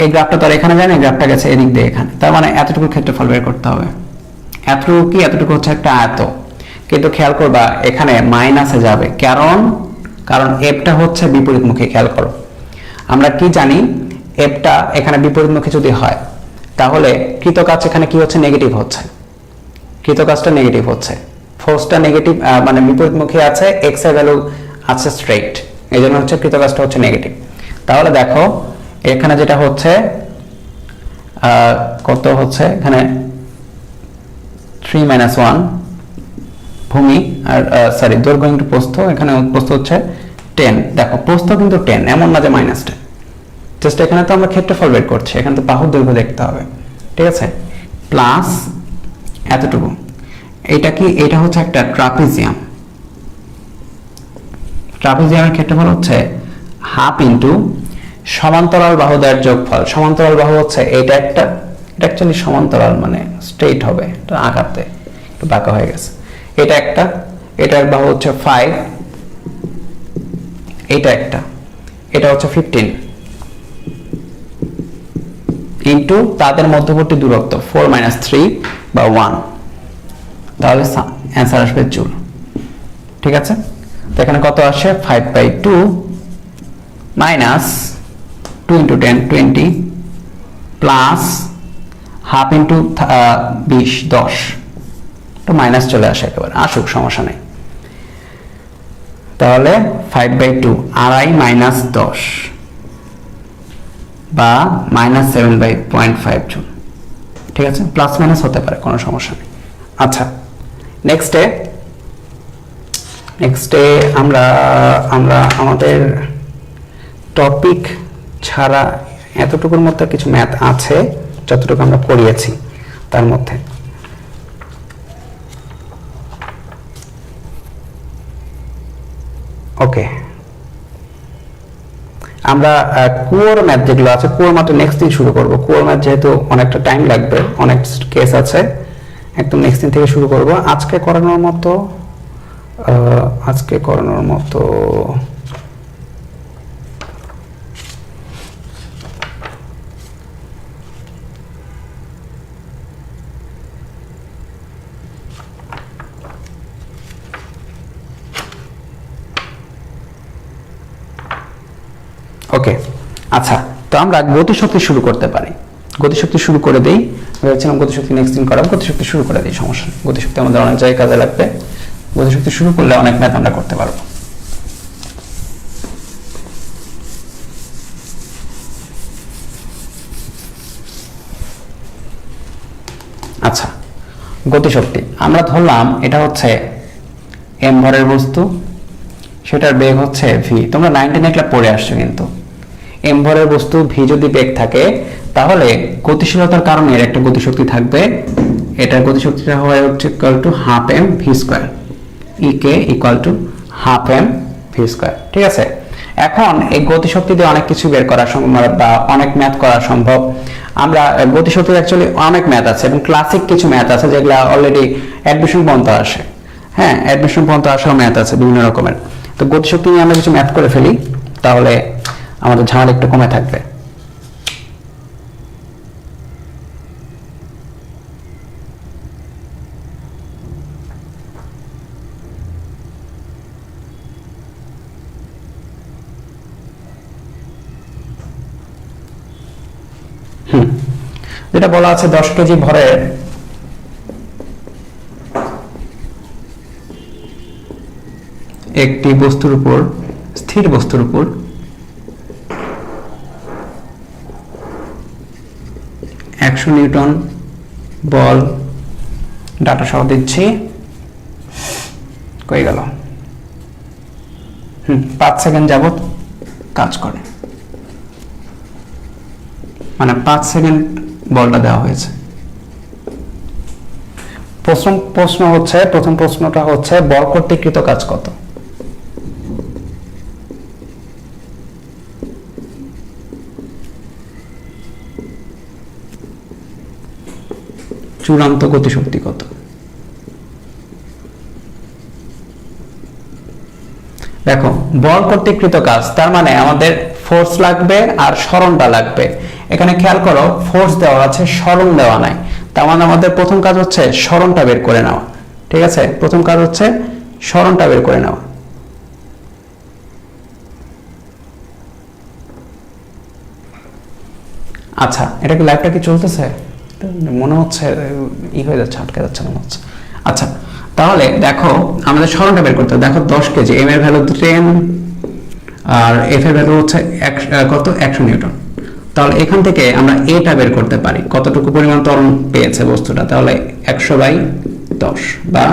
এই গ্রাফটা তো আর এখানে যায় না, গ্রাফটা গেছে এদিক দিয়ে এখানে, তার মানে এতটুকু ক্ষেত্রফল বের করতে হবে। এতটুকু কি, এতটুকু হচ্ছে একটা আয়ত, কিন্তু খেয়াল করবা এখানে মাইনাসে যাবে, কারণ এফটা হচ্ছে বিপরীতমুখী। খেয়াল করো আমরা কি জানি, এফটা এখানে বিপরীতমুখী যদি হয় তাহলে কৃতকাজ এখানে কি হচ্ছে, নেগেটিভ হচ্ছে, কৃতকাজটা নেগেটিভ হচ্ছে, ফোর্সটা নেগেটিভ, মানে বিপরীতমুখী আছে, এক্স এর ভ্যালু আছে স্ট্রেইট, এই জন্য হচ্ছে কৃতকাজটা হচ্ছে নেগেটিভ। তাহলে দেখো এখানে যেটা হচ্ছে কত হচ্ছে, এখানে 3 - 1 ভূমি, আর সরি দৈর্ঘ্য ইনটু প্রস্থ, এখানে প্রস্থ হচ্ছে 10। দেখো প্রস্থ কিন্তু 10, এমন না যে -10, জাস্ট এখানে তো আমরা ক্ষেত্রফল বের করছি, এখানে তো বাহুর দৈর্ঘ্য দেখতে হবে। ঠিক আছে, প্লাস এতটুকু, এটা কি, এটা হচ্ছে একটা ট্রাপিজিয়াম, ট্রাপিজিয়ামের ক্ষেত্রফল হচ্ছে হাফ ইন্টু সমান্তরাল বাহুদের যোগফল। সমান্তরাল বাহু হচ্ছে এটা একটা, এটা অ্যাকচুয়ালি সমান্তরাল মানে স্ট্রেইট হবে, এটা আঁকাতে একটু বাঁকা হয়ে গেছে, এটা একটা, এটার বাহু হচ্ছে 5, এটা একটা, এটা হচ্ছে 15 ইন্টু তাদের মধ্যবর্তী দূরত্ব 4 - 3 বা 1, তাহলে অ্যান্সার আসবে জুল। ঠিক আছে, তো এখানে কত আসে, 5/2 মাইনাস 2 × 10 20 প্লাস হাফ ইন্টু 20 10, তো মাইনাস চলে আসে, একেবারে আসুক সমস্যা নেই। তাহলে 5/2 আড়াই মাইনাস 10 বা -7/0.5 জুল। ঠিক আছে, প্লাস মাইনাস হতে পারে, কোনো সমস্যা নেই। আচ্ছা, নেক্সটে আমরা আমাদের টপিক ছাড়া এতটুকুর মধ্যে কিছু ম্যাথ আছে যতটুকু আমরা করিয়েছি তার মধ্যে। ওকে, আমরা কোর ম্যাথ যেগুলো আছে কোর ম্যাথ নেক্সট দিন শুরু করব। কোর ম্যাথ যেহেতু অনেকটা টাইম লাগবে, অনেক কেস আছে, একদম নেক্সট দিন থেকে শুরু করব। আজকে করানোর মতো ওকে, আচ্ছা, তো আমরা গতিশক্তি শুরু করতে পারি। গতিশক্তি শুরু করে দেই, ভেবেছিলাম গতিশক্তি নেক্সট দিন করাবো, গতিশক্তি শুরু করে দিই, সমস্যা নেই। গতিশক্তি আমাদের অনেক জায়গায় কাজে লাগবে, গতিশক্তি শুরু করলে অনেক ম্যাথ আমরা করতে পারবো। আচ্ছা, গতিশক্তি আমরা ধরলাম এটা হচ্ছে এম ভরের বস্তু, সেটার বেগ হচ্ছে ভি। তোমরা 19 ক্লাস পড়ে আসছো, কিন্তু এম ভরের বস্তু ভি যদি বেগ থাকে তাহলে গতিশীলতার কারণে এর একটা গতিশক্তি থাকবে। এটার গতিশক্তিটা হয় হচ্ছে equal to half M V square, E K equal to half M V square. ঠিক আছে, এখন এই গতিশক্তি দিয়ে অনেক কিছু বের করা সম্ভব বা অনেক ম্যাথ করা সম্ভব। আমরা গতিশক্তির অ্যাকচুয়ালি অনেক ম্যাথ আছে এবং ক্লাসিক কিছু ম্যাথ আছে যেগুলো অলরেডি অ্যাডমিশন পর্যন্ত আসে। হ্যাঁ, অ্যাডমিশন পর্যন্ত আসাও ম্যাথ আছে বিভিন্ন রকমের। তো গতিশক্তি নিয়ে আমরা কিছু ম্যাথ করে ফেলি, তাহলে আমাদের ঝামেলা একটু কমে থাকবে। যেটা বলা আছে 10 কেজি ভরের একটি বস্তুর উপর, স্থির বস্তুর উপর 100 নিউটন বল ডাটা সহ দিচ্ছি, কই গেল, 5 সেকেন্ড যাবত কাজ করে, মানে 5 সেকেন্ড বলটা দেওয়া হয়েছে। প্রথম প্রশ্নটা হচ্ছে বল কর্তৃকৃত কাজ কত? চূড়ান্ত গতিশক্তি কত? দেখো, বল কর্তৃকৃত কাজ তার মানে আমাদের ফোর্স লাগবে আর সরণটা লাগবে। এখানে খেয়াল করো, ফোর্স দেওয়া আছে, সরণ দেওয়া নাই। তার মানে আমাদের প্রথম কাজ হচ্ছে সরণটা বের করে নেওয়া। ঠিক আছে, প্রথম কাজ হচ্ছে সরণটা বের করে নেওয়া। আচ্ছা, এটা কি লাইভটা কি চলতেছে? মনে হচ্ছে হয়ে যাচ্ছে, আটকে যাচ্ছে মনে হচ্ছে। আচ্ছা, তাহলে দেখো আমাদের সরণটা বের করতে হবে। দেখো 10 কেজি, এম এর ভ্যালু 10 আর এফ এর ভ্যালু হচ্ছে কত, 100 নিউটন। তাহলে এখান থেকে আমরা এটা বের করতে পারি, কতটুকু পরিমাণ ত্বরণ পেয়েছে বস্তুটা। তাহলে 100/10 বা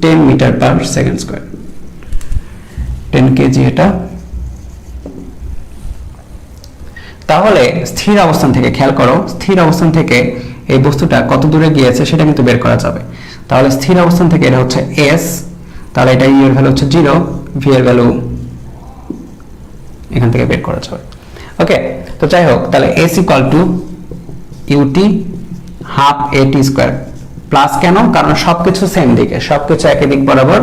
10 metre per second square, 10 KG এটা। তাহলে স্থির অবস্থান থেকে খেয়াল করো, স্থির অবস্থান থেকে এই বস্তুটা কত দূরে গিয়েছে সেটা কিন্তু বের করা যাবে। তাহলে স্থির অবস্থান থেকে এটা হচ্ছে এস, তাহলে এটা ইউ এর ভ্যালু হচ্ছে 0, ভি এর ভ্যালু এখান থেকে বের করা যাবে। ওকে, তো যাই হোক, তাহলে S equal to UT half AT square plus, কেন? কারণ সবকিছু সেম দিকে, সবকিছু একই দিক বরাবর,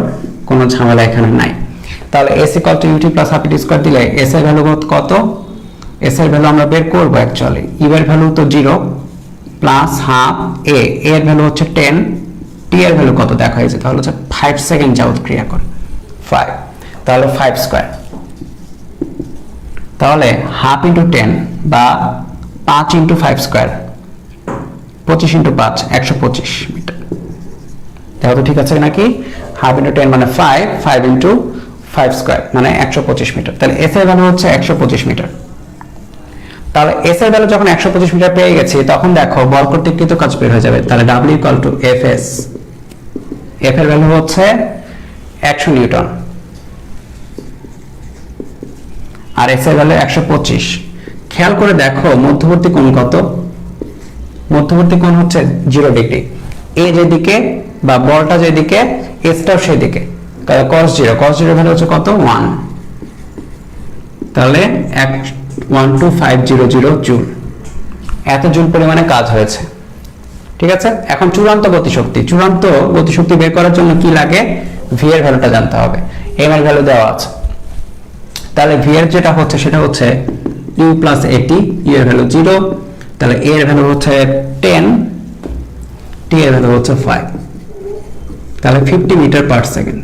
কোনো ঝামেলা এখানে নাই। তাহলে S equal to UT plus half AT square দিলে এস এর ভ্যালু কত? এস এর ভ্যালু আমরা বের করব অ্যাকচুয়ালি। ইউ এর ভ্যালু তো 0 প্লাস হাফ এ এর ভ্যালু হচ্ছে 10, টি এর ভ্যালু কত দেখা হয়েছে, তাহলে হচ্ছে 5 সেকেন্ড যাবত ক্রিয়া করে 5, তাহলে 5 স্কয়ার। তাহলে হাফ ইন্টু 10 বা 5 ইন্টু 5 স্কয়ার, 25 ইন্টু 5 125 মিটার। দেখো তো ঠিক আছে নাকি? হাফ ইন্টু 10 মানে 5 ইন্টু 5 স্কয়ার মানে 125 মিটার। তাহলে এস এর ভ্যালু হচ্ছে 125 মিটার। তাহলে এস এর ভ্যালু যখন 125 মিটার পেয়ে গেছি, তখন দেখো বল কর্তৃকৃত কাজ বের হয়ে যাবে। তাহলে W equal to F S, F এর ভ্যালু হচ্ছে 100 নিউটন আর এস এর ভ্যালু 125। খেয়াল করে দেখো মধ্যবর্তী কোণ কত, মধ্যবর্তী কোণ হচ্ছে 0 ডিগ্রি। এ যেদিকে বা বলটা যেদিকে এসটাও সেদিকে, তাহলে cos 0, cos 0 ভ্যালু হচ্ছে কত 1, তাহলে 12500 জুল, এত জুল পরিমাণে কাজ হয়েছে। ঠিক আছে, এখন চূড়ান্ত গতিশক্তি, চূড়ান্ত গতিশক্তি বের করার জন্য কি লাগে, ভি এর ভ্যালুটা জানতে হবে। এম এর ভ্যালু দেওয়া আছে, তাহলে ভি এর যেটা হচ্ছে সেটা হচ্ছে ইউ প্লাস এটি, ইউ এর ভ্যালু 0, তাহলে এ এর ভ্যালু হচ্ছে 10, টি এর ভ্যালু হচ্ছে 5, তাহলে 50 মিটার পার সেকেন্ড।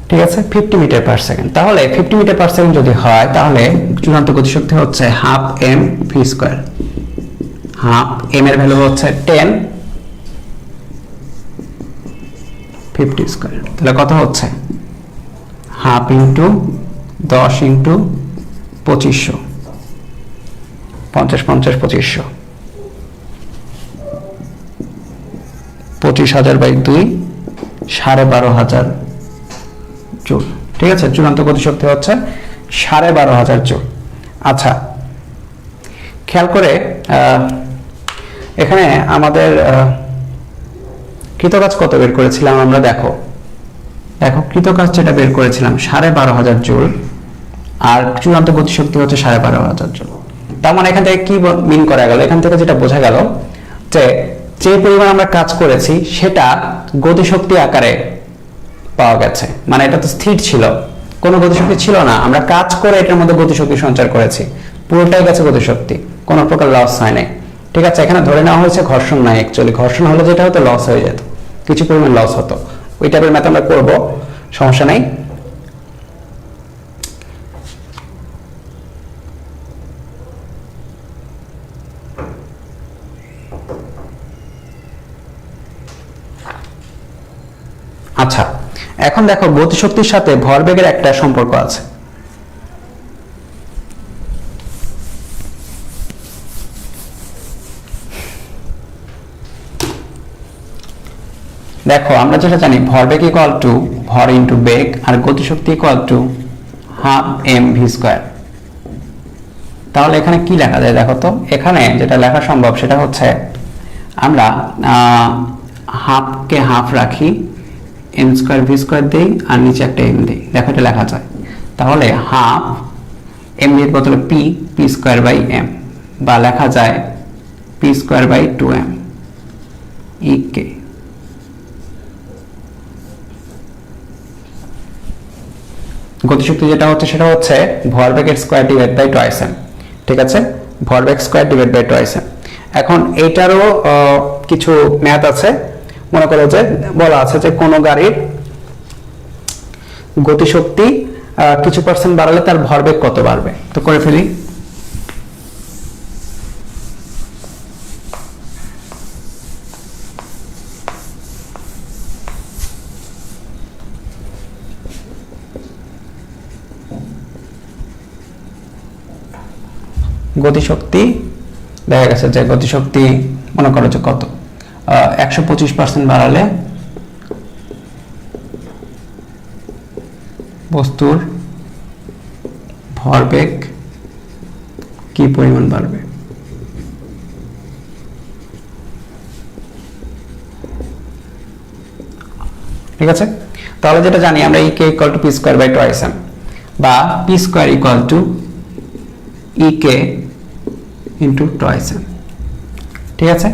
ঠিক আছে, 50 মিটার পার সেকেন্ড। তাহলে 50 মিটার পার সেকেন্ড যদি হয় তাহলে চূড়ান্ত গতিশক্তি হচ্ছে half M V square. Half M এর ভ্যালু হচ্ছে 10, 50 স্কয়ার, তাহলে কত হচ্ছে half into 10 into 2500, 50 50 2500, 25,000 by 2, 12,500 joule. ঠিক আছে, চূড়ান্ত গতিশক্তি হচ্ছে 12,500 জুল। আচ্ছা, খেয়াল করে এখানে আমাদের কৃতকাজ কত বের করেছিলাম আমরা, দেখো দেখো কৃতকাজ যেটা বের করেছিলাম 12,500 জুল, আর চূড়ান্ত গতিশক্তি হচ্ছে 12,500 জুল। তার মানে এখান থেকে কি মিন করা গেল, এখান থেকে যেটা বোঝা গেল যে যে পরিমাণ আমরা কাজ করেছি সেটা গতিশক্তি আকারে পাওয়া গেছে, মানে এটা তো স্থির ছিল, কোনো গতিশক্তি ছিল না, আমরা কাজ করে এটার মধ্যে গতিশক্তি সঞ্চার করেছি, পুরোটাই গেছে গতিশক্তি, কোনো প্রকার লস হয় নাই। ঠিক আছে, এখানে ধরে নেওয়া হয়েছে ঘর্ষণ নাই, অ্যাকচুয়ালি ঘর্ষণ হলে যেটা হতো লস হয়ে যেত, কিছু পরিমাণ লস হতো, ওই টাইপের ম্যাথ আমরা করবো, সমস্যা নাই। আচ্ছা, এখন দেখো গতিশক্তির সাথে ভরবেগের একটা সম্পর্ক আছে। দেখো আমরা যেটা জানি ভরবেগ ইকুয়াল টু ভর ইন্টু বেগ, আর গতিশক্তি equal to half M V square. তাহলে এখানে কি লেখা যায় দেখো তো, এখানে যেটা লেখা সম্ভব সেটা হচ্ছে আমরা হাফকে হাফ রাখি, এম স্কয়ার ভি স্কয়ার দিই, আর নিচে একটা এম দিই, দেখো এটা লেখা যায়। তাহলে হাফ এম এর বদলে P, P square by M, বা লেখা যায় P square by 2m E K. গতিশক্তি যেটা হচ্ছে সেটা হচ্ছে ভরবেগের square divide by twice M. ঠিক আছে, ভরবেগ square divide by twice M. এখন এইটারও কিছু ম্যাথ আছে, মনে করো যে বলা আছে যে কোনো গাড়ির গতিশক্তি কিছু পার্সেন্ট বাড়ালে তার ভরবেগ কত বাড়বে, তো করে ফেলি। গতিশক্তি দেখা গেছে যে গতিশক্তি মনে করো যে কত 125% বাড়ালে বস্তুর ভরবেগ কি পরিমাণ বাড়বে। ঠিক আছে, তাহলে যেটা জানি আমরা E K equal to P square by twice M, বা P square equal to E K into twice M. ঠিক আছে,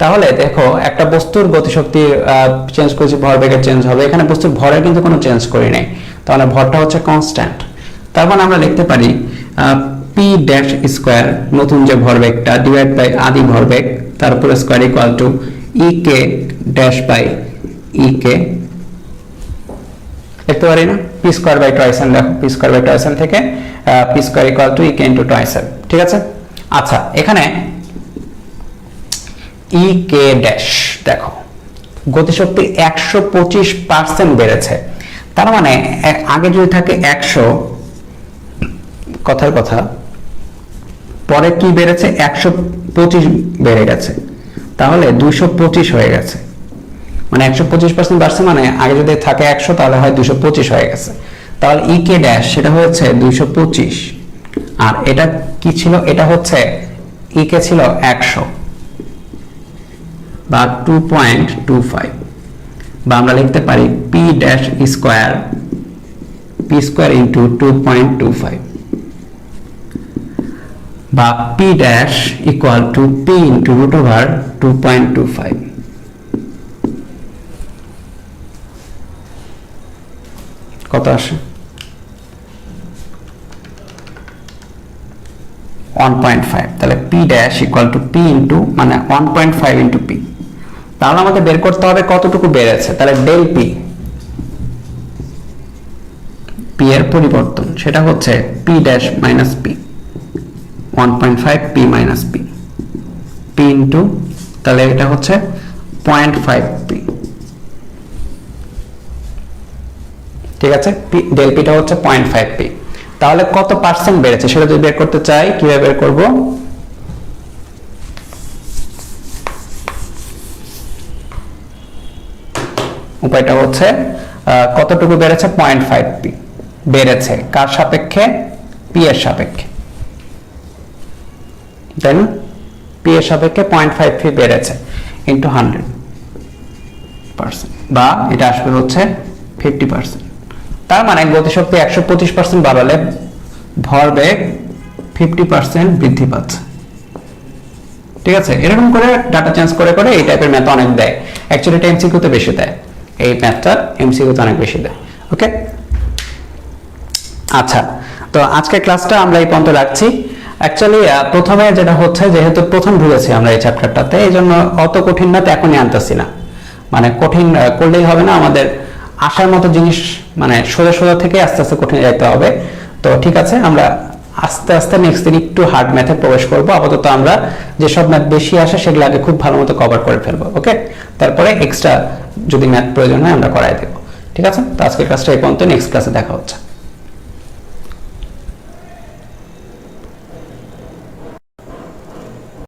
তাহলে দেখো একটা বস্তুর গতিশক্তি চেঞ্জ করেছি, ভরবেগের চেঞ্জ হবে, এখানে বস্তুর ভরের কিন্তু কোনো চেঞ্জ করি নাই, তাহলে ভরটা হচ্ছে কনস্ট্যান্ট। তার মানে আমরা লিখতে পারি পি ড্যাশ স্কয়ার, নতুন যে ভরবেগটা, ডিভাইড বাই আদি ভরবেগ তার উপরে square equal to E K dash by E K. লিখতে পারি না P square by twice M, দেখো P square by twice M থেকে P square equal to E K into twice M. ঠিক আছে, আচ্ছা এখানে ই কে ড্যাশ দেখো গতিশক্তি 125% বেড়েছে, তার মানে আগে যদি থাকে 100, কথার কথা পরে কি বেড়েছে 125 বেড়ে গেছে, তাহলে 225 হয়ে গেছে, মানে 125% বাড়ছে, মানে আগে যদি থাকে 100 তাহলে হয় 225 হয়ে গেছে, তাহলে ই কে ড্যাশ সেটা হচ্ছে 225, আর এটা কি ছিল, এটা হচ্ছে ই কে ছিল 100 বা 2.25, বা আমরা লিখতে পারি P dash square P square into 2.25, বা P dash equal to P into root over 2.25। কত আসে? 1.5। তাহলে P dash equal to P into মানে 1.5 ইন্টু পি। তাহলে আমাদের বের করতে হবে কতটুকু বেড়েছে। তাহলে ডেল পি, পি এর পরিবর্তন সেটা হচ্ছে P dash minus P, 1.5 P minus P, P into তাহলে এটা হচ্ছে 0.5 পি। ঠিক আছে, ডেল পিটা হচ্ছে 0.5 পি। তাহলে কত পার্সেন্ট বেড়েছে সেটা যদি বের করতে চাই, কিভাবে বের করব? উপায়টা হচ্ছে কতটুকু বেড়েছে, 0.5 পি বেড়েছে, কার সাপেক্ষে? পি এর সাপেক্ষে, তাই না? পি এর সাপেক্ষে 0.5 পি বেড়েছে ইন্টু 100%, বা এটা আসবে হচ্ছে 50%। তার মানে গতিশক্তি 125% বাড়ালে ভরবেগ 50% বৃদ্ধি পাচ্ছে। ঠিক আছে, এরকম করে ডাটা চেঞ্জ করে করে এই টাইপের ম্যাথ অনেক দেয়। অ্যাকচুয়ালি এটা এমসিকিউতে বেশি দেয়, এই ম্যাথটা এমসিকিউতে অনেক বেশি দেয়। ওকে, আচ্ছা, তো আজকের ক্লাসটা আমরা এই পর্যন্ত রাখছি। অ্যাকচুয়ালি প্রথমে যেটা হচ্ছে, যেহেতু প্রথম ঢুকেছি আমরা এই চ্যাপ্টারটাতে, এই জন্য অত কঠিন ম্যাথ এখনই আনতেছি না। মানে কঠিন করলেই হবে না, আমাদের আসার মতো জিনিস মানে সোজা সোজা থেকে আস্তে আস্তে কঠিন যাইতে হবে। তো ঠিক আছে, আমরা আস্তে আস্তে নেক্সট দিন একটু হার্ড ম্যাথে প্রবেশ করবো। আপাতত আমরা যেসব ম্যাথ বেশি আসে সেগুলো আগে খুব ভালো মতো কভার করে ফেলবো। ওকে, তারপরে এক্সট্রা যদি ম্যাথ প্রয়োজন হয় আমরা করাই দেবো। ঠিক আছে, তো আজকের ক্লাসটা এই পর্যন্ত, নেক্সট ক্লাসে দেখা হচ্ছে।